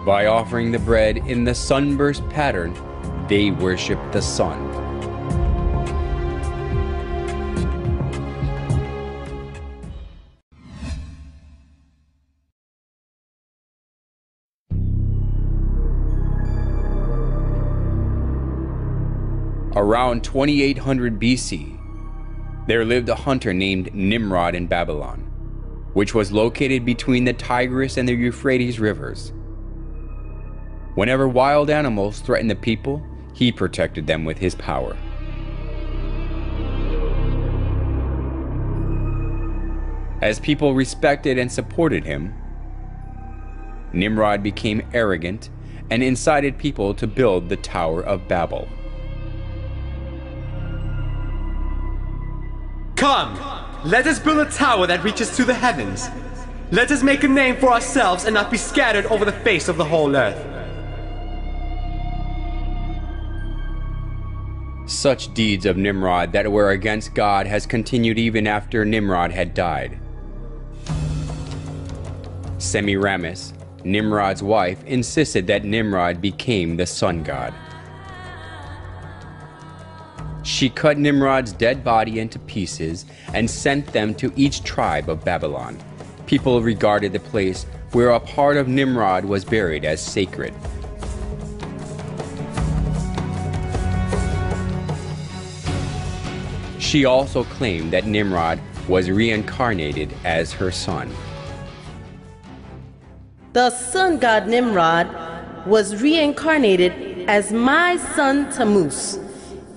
By offering the bread in the sunburst pattern, they worship the sun. Around 2800 BC, there lived a hunter named Nimrod in Babylon, which was located between the Tigris and the Euphrates rivers. Whenever wild animals threatened the people, he protected them with his power. As people respected and supported him, Nimrod became arrogant and incited people to build the Tower of Babel. Come, let us build a tower that reaches to the heavens. Let us make a name for ourselves and not be scattered over the face of the whole earth. Such deeds of Nimrod that were against God has continued even after Nimrod had died. Semiramis, Nimrod's wife, insisted that Nimrod became the sun god. She cut Nimrod's dead body into pieces and sent them to each tribe of Babylon. People regarded the place where a part of Nimrod was buried as sacred. She also claimed that Nimrod was reincarnated as her son. The sun god Nimrod was reincarnated as my son Tammuz.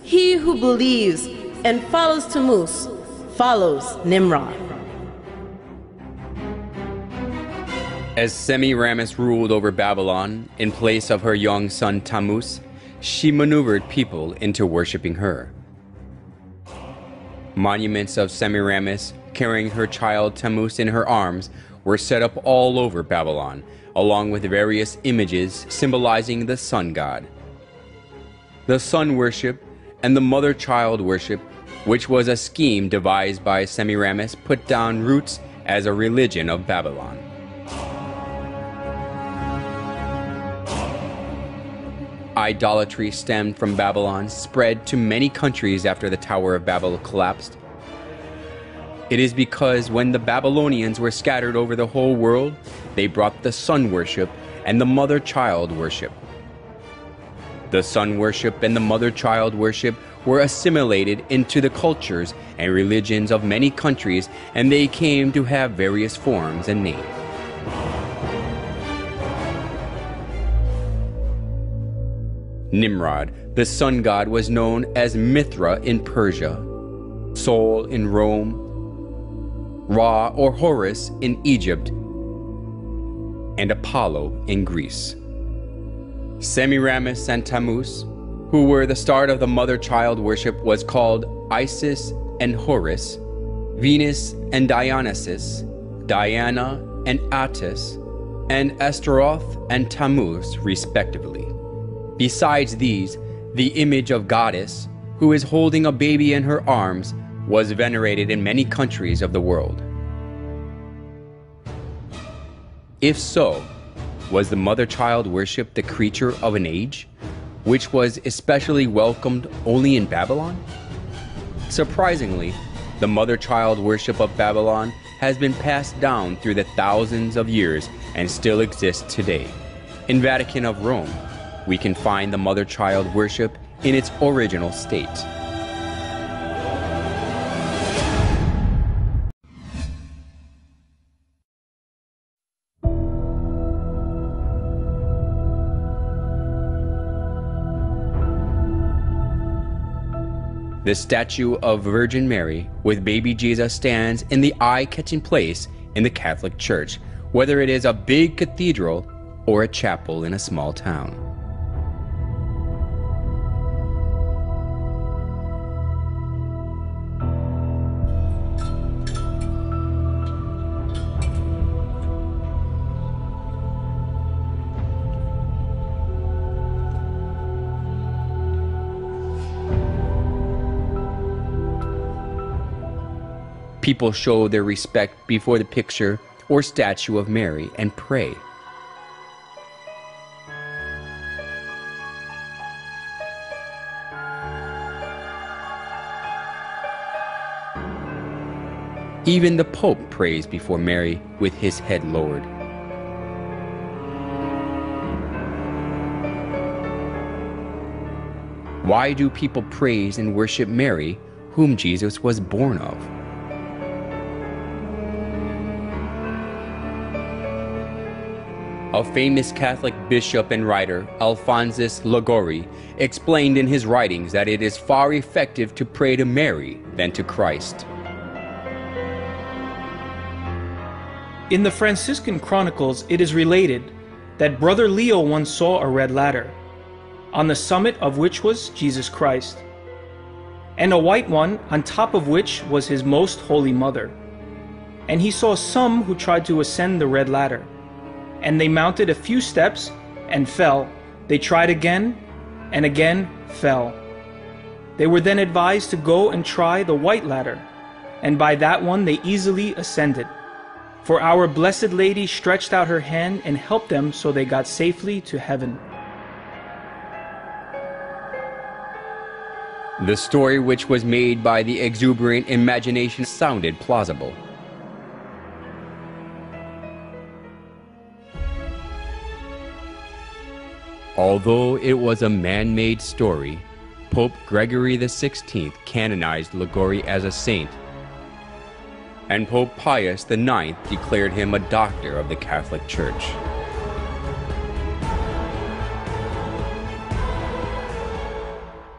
He who believes and follows Tammuz follows Nimrod. As Semiramis ruled over Babylon in place of her young son Tammuz, she maneuvered people into worshiping her. Monuments of Semiramis carrying her child Tammuz in her arms were set up all over Babylon, along with various images symbolizing the sun god. The sun worship and the mother-child worship, which was a scheme devised by Semiramis, put down roots as a religion of Babylon. Idolatry stemmed from Babylon spread to many countries after the Tower of Babel collapsed. It is because when the Babylonians were scattered over the whole world, they brought the sun worship and the mother-child worship. The sun worship and the mother-child worship were assimilated into the cultures and religions of many countries, and they came to have various forms and names. Nimrod, the sun god, was known as Mithra in Persia, Sol in Rome, Ra or Horus in Egypt, and Apollo in Greece. Semiramis and Tammuz, who were the start of the mother-child worship, was called Isis and Horus, Venus and Dionysus, Diana and Attis, and Astaroth and Tammuz, respectively. Besides these, the image of goddess, who is holding a baby in her arms, was venerated in many countries of the world. If so, was the mother-child worship the creature of an age, which was especially welcomed only in Babylon? Surprisingly, the mother-child worship of Babylon has been passed down through the thousands of years and still exists today. In Vatican of Rome, we can find the mother-child worship in its original state. The statue of Virgin Mary with baby Jesus stands in the eye-catching place in the Catholic Church, whether it is a big cathedral or a chapel in a small town. People show their respect before the picture or statue of Mary and pray. Even the Pope prays before Mary with his head lowered. Why do people praise and worship Mary, whom Jesus was born of? A famous Catholic bishop and writer, Alphonsus Liguori, explained in his writings that it is far effective to pray to Mary than to Christ. In the Franciscan Chronicles, it is related that Brother Leo once saw a red ladder, on the summit of which was Jesus Christ, and a white one on top of which was his most holy mother. And he saw some who tried to ascend the red ladder, and they mounted a few steps and fell. They tried again and again fell. They were then advised to go and try the white ladder, and by that one they easily ascended. For our Blessed Lady stretched out her hand and helped them, so they got safely to heaven. The story, which was made by the exuberant imagination, sounded plausible. Although it was a man-made story, Pope Gregory XVI canonized Liguori as a saint, and Pope Pius IX declared him a doctor of the Catholic Church.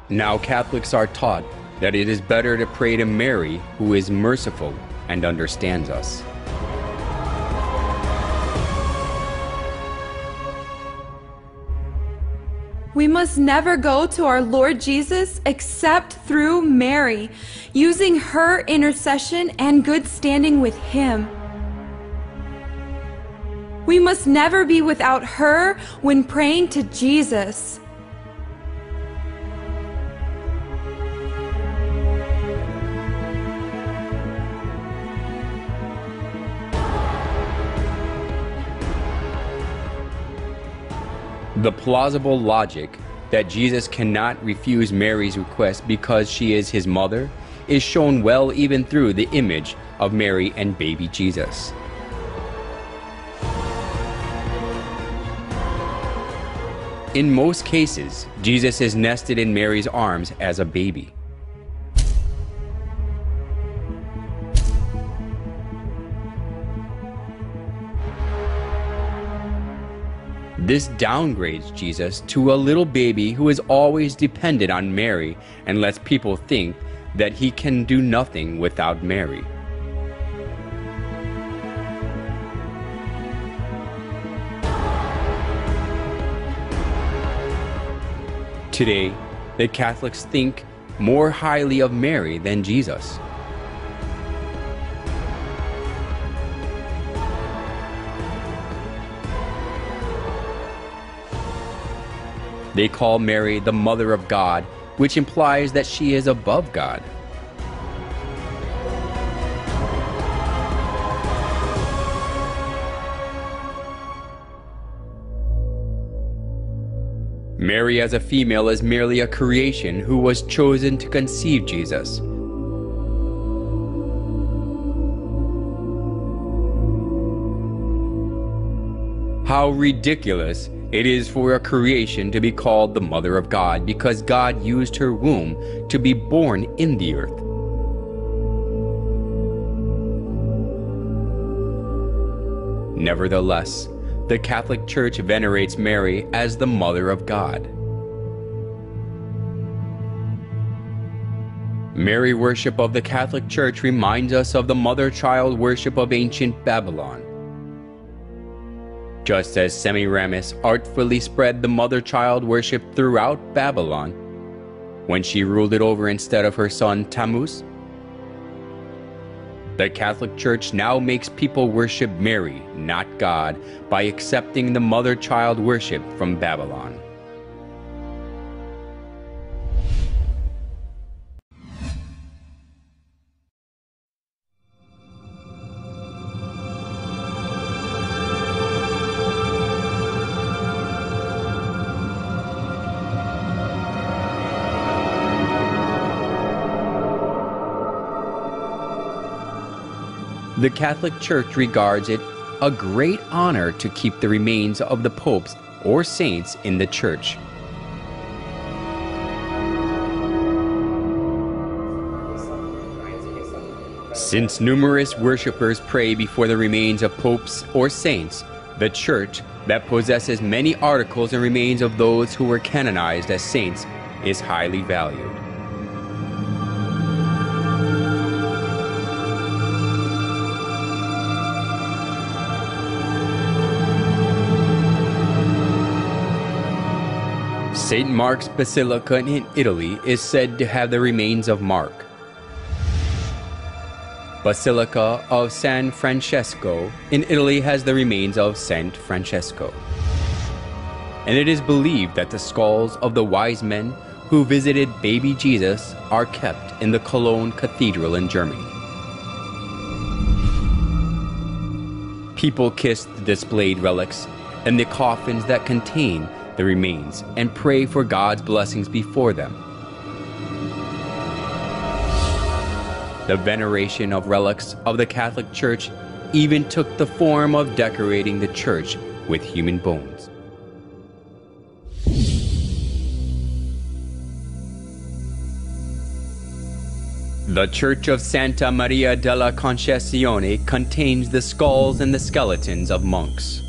Now Catholics are taught that it is better to pray to Mary, who is merciful and understands us. We must never go to our Lord Jesus except through Mary, using her intercession and good standing with Him. We must never be without her when praying to Jesus. The plausible logic that Jesus cannot refuse Mary's request because she is his mother is shown well even through the image of Mary and baby Jesus. In most cases, Jesus is nested in Mary's arms as a baby. This downgrades Jesus to a little baby who is always dependent on Mary and lets people think that he can do nothing without Mary. Today, the Catholics think more highly of Mary than Jesus. They call Mary the Mother of God, which implies that she is above God. Mary as a female is merely a creation who was chosen to conceive Jesus. How ridiculous it is for a creation to be called the Mother of God because God used her womb to be born in the earth. Nevertheless, the Catholic Church venerates Mary as the Mother of God. Mary worship of the Catholic Church reminds us of the mother-child worship of ancient Babylon. Just as Semiramis artfully spread the mother-child worship throughout Babylon when she ruled it over instead of her son Tammuz, the Catholic Church now makes people worship Mary, not God, by accepting the mother-child worship from Babylon. The Catholic Church regards it a great honor to keep the remains of the popes or saints in the church. Since numerous worshippers pray before the remains of popes or saints, the church, that possesses many articles and remains of those who were canonized as saints, is highly valued. St. Mark's Basilica in Italy is said to have the remains of Mark. Basilica of San Francesco in Italy has the remains of Saint Francesco. And it is believed that the skulls of the wise men who visited baby Jesus are kept in the Cologne Cathedral in Germany. People kiss the displayed relics and the coffins that contain the remains and pray for God's blessings before them. The veneration of relics of the Catholic Church even took the form of decorating the church with human bones. The Church of Santa Maria della Concesione contains the skulls and the skeletons of monks.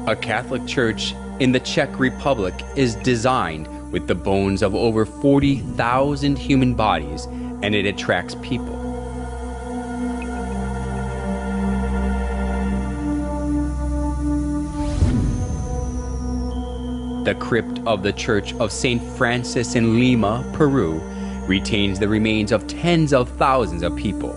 A Catholic church in the Czech Republic is designed with the bones of over 40,000 human bodies, and it attracts people. The crypt of the Church of St. Francis in Lima, Peru, retains the remains of tens of thousands of people.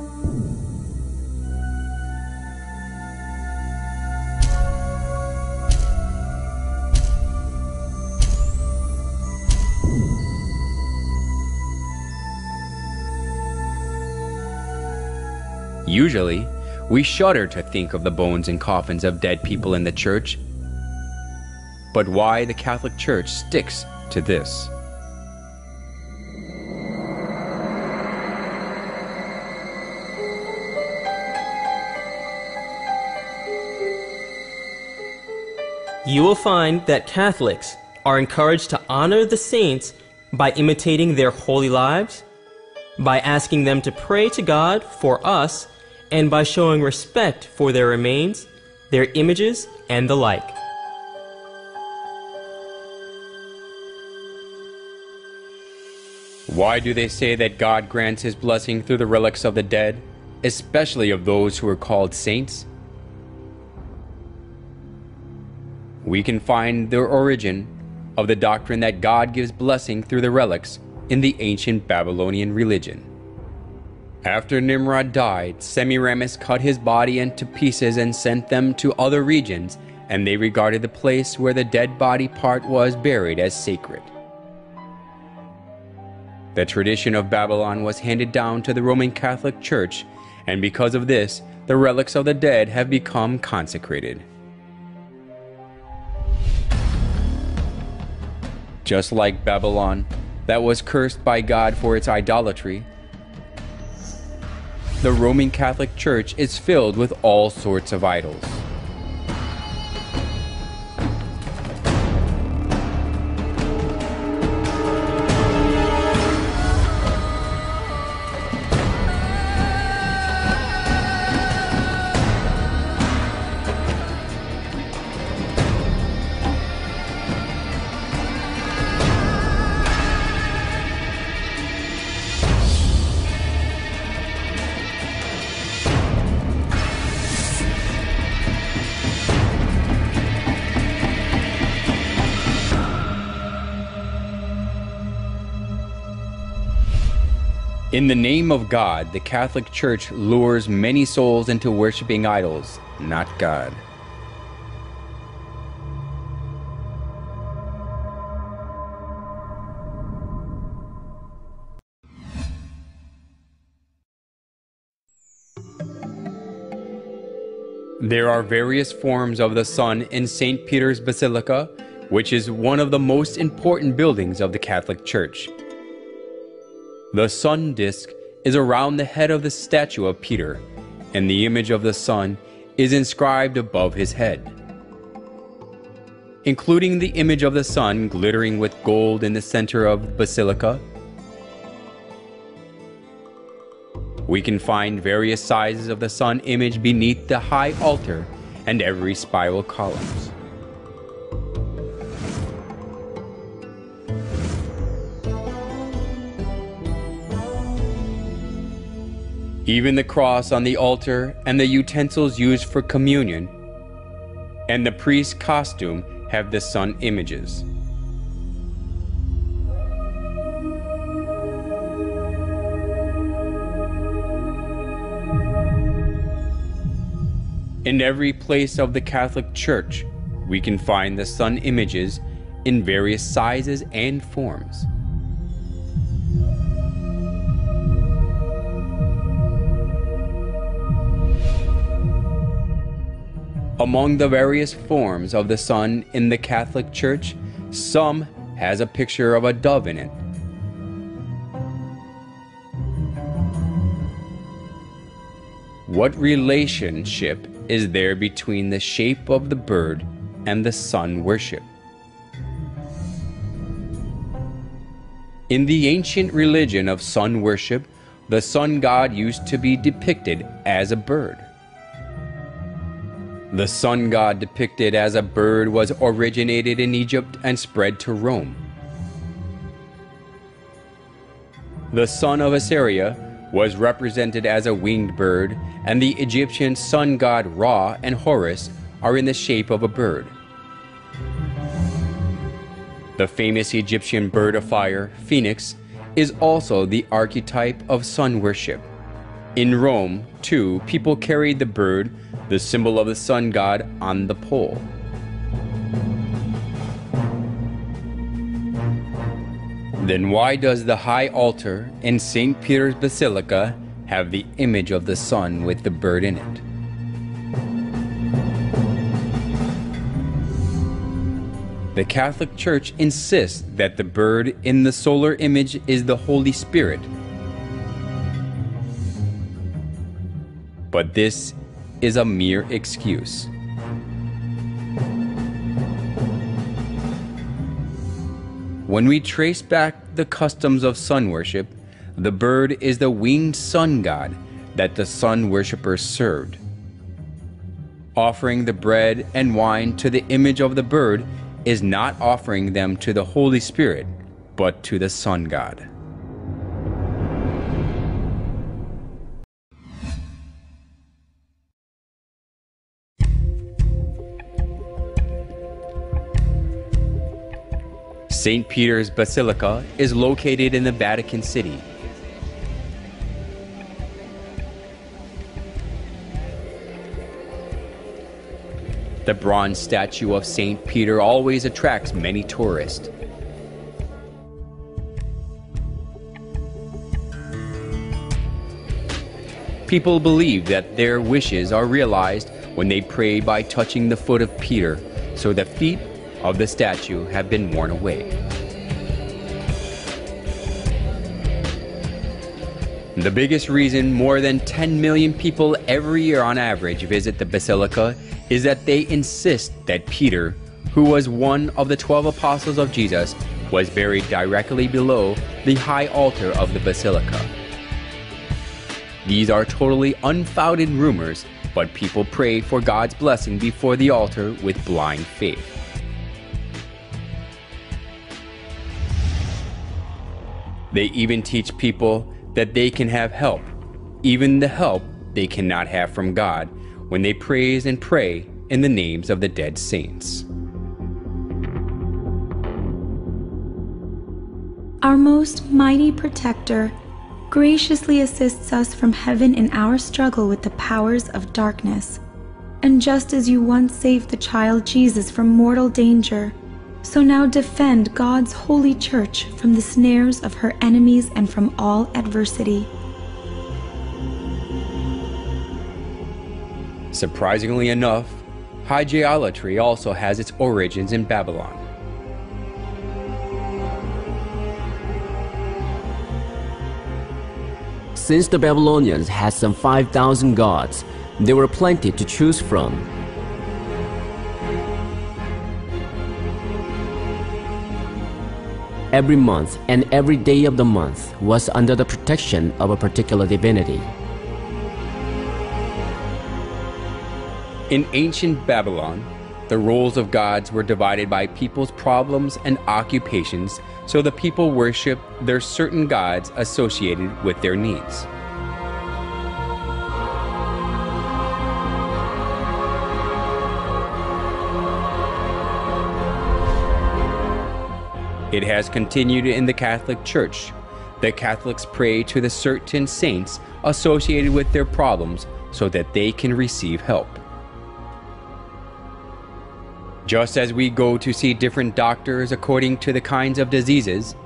Usually, we shudder to think of the bones and coffins of dead people in the church. But why the Catholic Church sticks to this? You will find that Catholics are encouraged to honor the saints by imitating their holy lives, by asking them to pray to God for us, and by showing respect for their remains, their images, and the like. Why do they say that God grants His blessing through the relics of the dead, especially of those who are called saints? We can find the origin of the doctrine that God gives blessing through the relics in the ancient Babylonian religion. After Nimrod died, Semiramis cut his body into pieces and sent them to other regions, and they regarded the place where the dead body part was buried as sacred. The tradition of Babylon was handed down to the Roman Catholic Church, and because of this, the relics of the dead have become consecrated. Just like Babylon, that was cursed by God for its idolatry, the Roman Catholic Church is filled with all sorts of idols. In the name of God, the Catholic Church lures many souls into worshiping idols, not God. There are various forms of the sun in St. Peter's Basilica, which is one of the most important buildings of the Catholic Church. The sun disk is around the head of the statue of Peter, and the image of the sun is inscribed above his head. Including the image of the sun glittering with gold in the center of the basilica, we can find various sizes of the sun image beneath the high altar and every spiral columns. Even the cross on the altar and the utensils used for communion and the priest's costume have the sun images. In every place of the Catholic Church, we can find the sun images in various sizes and forms. Among the various forms of the sun in the Catholic Church, some has a picture of a dove in it. What relationship is there between the shape of the bird and the sun worship? In the ancient religion of sun worship, the sun god used to be depicted as a bird. The sun god depicted as a bird was originated in Egypt and spread to Rome. The sun of Assyria was represented as a winged bird, and the Egyptian sun god Ra and Horus are in the shape of a bird. The famous Egyptian bird of fire, Phoenix, is also the archetype of sun worship. In Rome, too, people carried the bird, the symbol of the sun god, on the pole. Then why does the high altar in St. Peter's Basilica have the image of the sun with the bird in it? The Catholic Church insists that the bird in the solar image is the Holy Spirit. But this is a mere excuse. When we trace back the customs of sun worship, the bird is the winged sun god that the sun worshippers served. Offering the bread and wine to the image of the bird is not offering them to the Holy Spirit, but to the sun god. St. Peter's Basilica is located in the Vatican City. The bronze statue of St. Peter always attracts many tourists. People believe that their wishes are realized when they pray by touching the foot of Peter, so the feet of the statue have been worn away. The biggest reason more than 10 million people every year on average visit the Basilica is that they insist that Peter, who was one of the 12 apostles of Jesus, was buried directly below the high altar of the Basilica. These are totally unfounded rumors, but people pray for God's blessing before the altar with blind faith. They even teach people that they can have help, even the help they cannot have from God, when they praise and pray in the names of the dead saints. Our most mighty protector graciously assists us from heaven in our struggle with the powers of darkness. And just as you once saved the child Jesus from mortal danger, so now defend God's holy church from the snares of her enemies and from all adversity. Surprisingly enough, hygielatry also has its origins in Babylon. Since the Babylonians had some 5,000 gods, there were plenty to choose from. Every month and every day of the month was under the protection of a particular divinity. In ancient Babylon, the roles of gods were divided by people's problems and occupations, so the people worshiped their certain gods associated with their needs. It has continued in the Catholic Church. The Catholics pray to the certain saints associated with their problems so that they can receive help. Just as we go to see different doctors according to the kinds of diseases,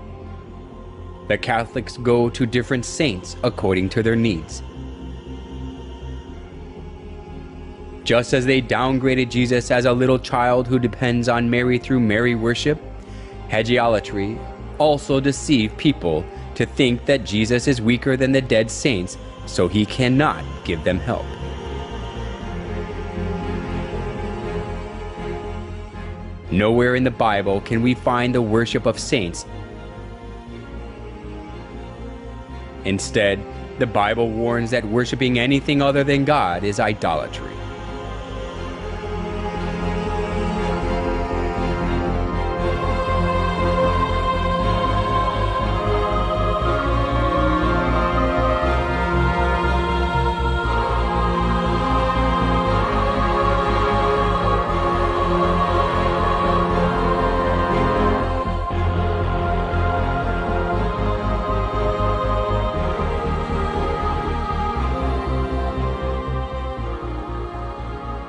the Catholics go to different saints according to their needs. Just as they downgraded Jesus as a little child who depends on Mary through Mary worship, hygielatry also deceived people to think that Jesus is weaker than the dead saints, so he cannot give them help. Nowhere in the Bible can we find the worship of saints. Instead, the Bible warns that worshiping anything other than God is idolatry.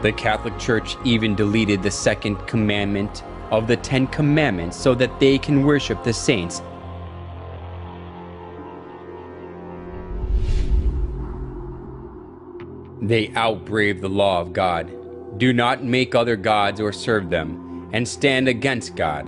The Catholic Church even deleted the second commandment of the 10 Commandments so that they can worship the saints. They outbrave the law of God. Do not make other gods or serve them, and stand against God.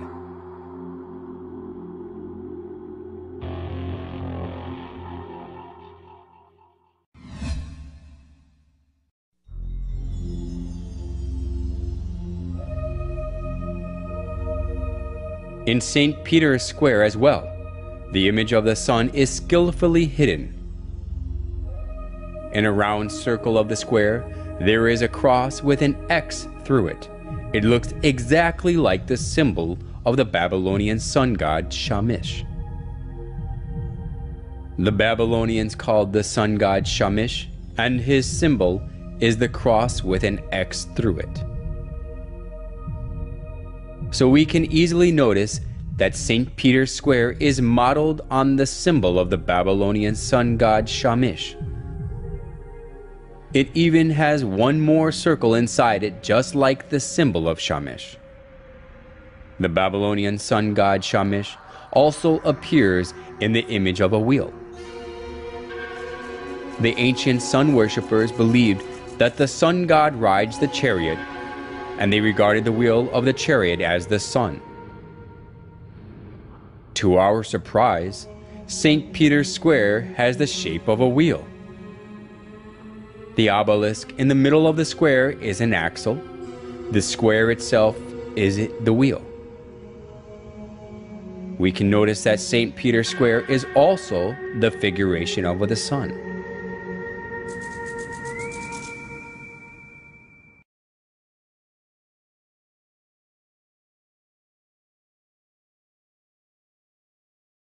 In St. Peter's Square as well, the image of the sun is skillfully hidden. In a round circle of the square, there is a cross with an X through it. It looks exactly like the symbol of the Babylonian sun god Shamash. The Babylonians called the sun god Shamash, and his symbol is the cross with an X through it. So we can easily notice that St. Peter's Square is modeled on the symbol of the Babylonian sun god Shamash. It even has one more circle inside it, just like the symbol of Shamash. The Babylonian sun god Shamash also appears in the image of a wheel. The ancient sun worshippers believed that the sun god rides the chariot, and they regarded the wheel of the chariot as the sun. To our surprise, St. Peter's Square has the shape of a wheel. The obelisk in the middle of the square is an axle. The square itself is the wheel. We can notice that St. Peter's Square is also the figuration of the sun.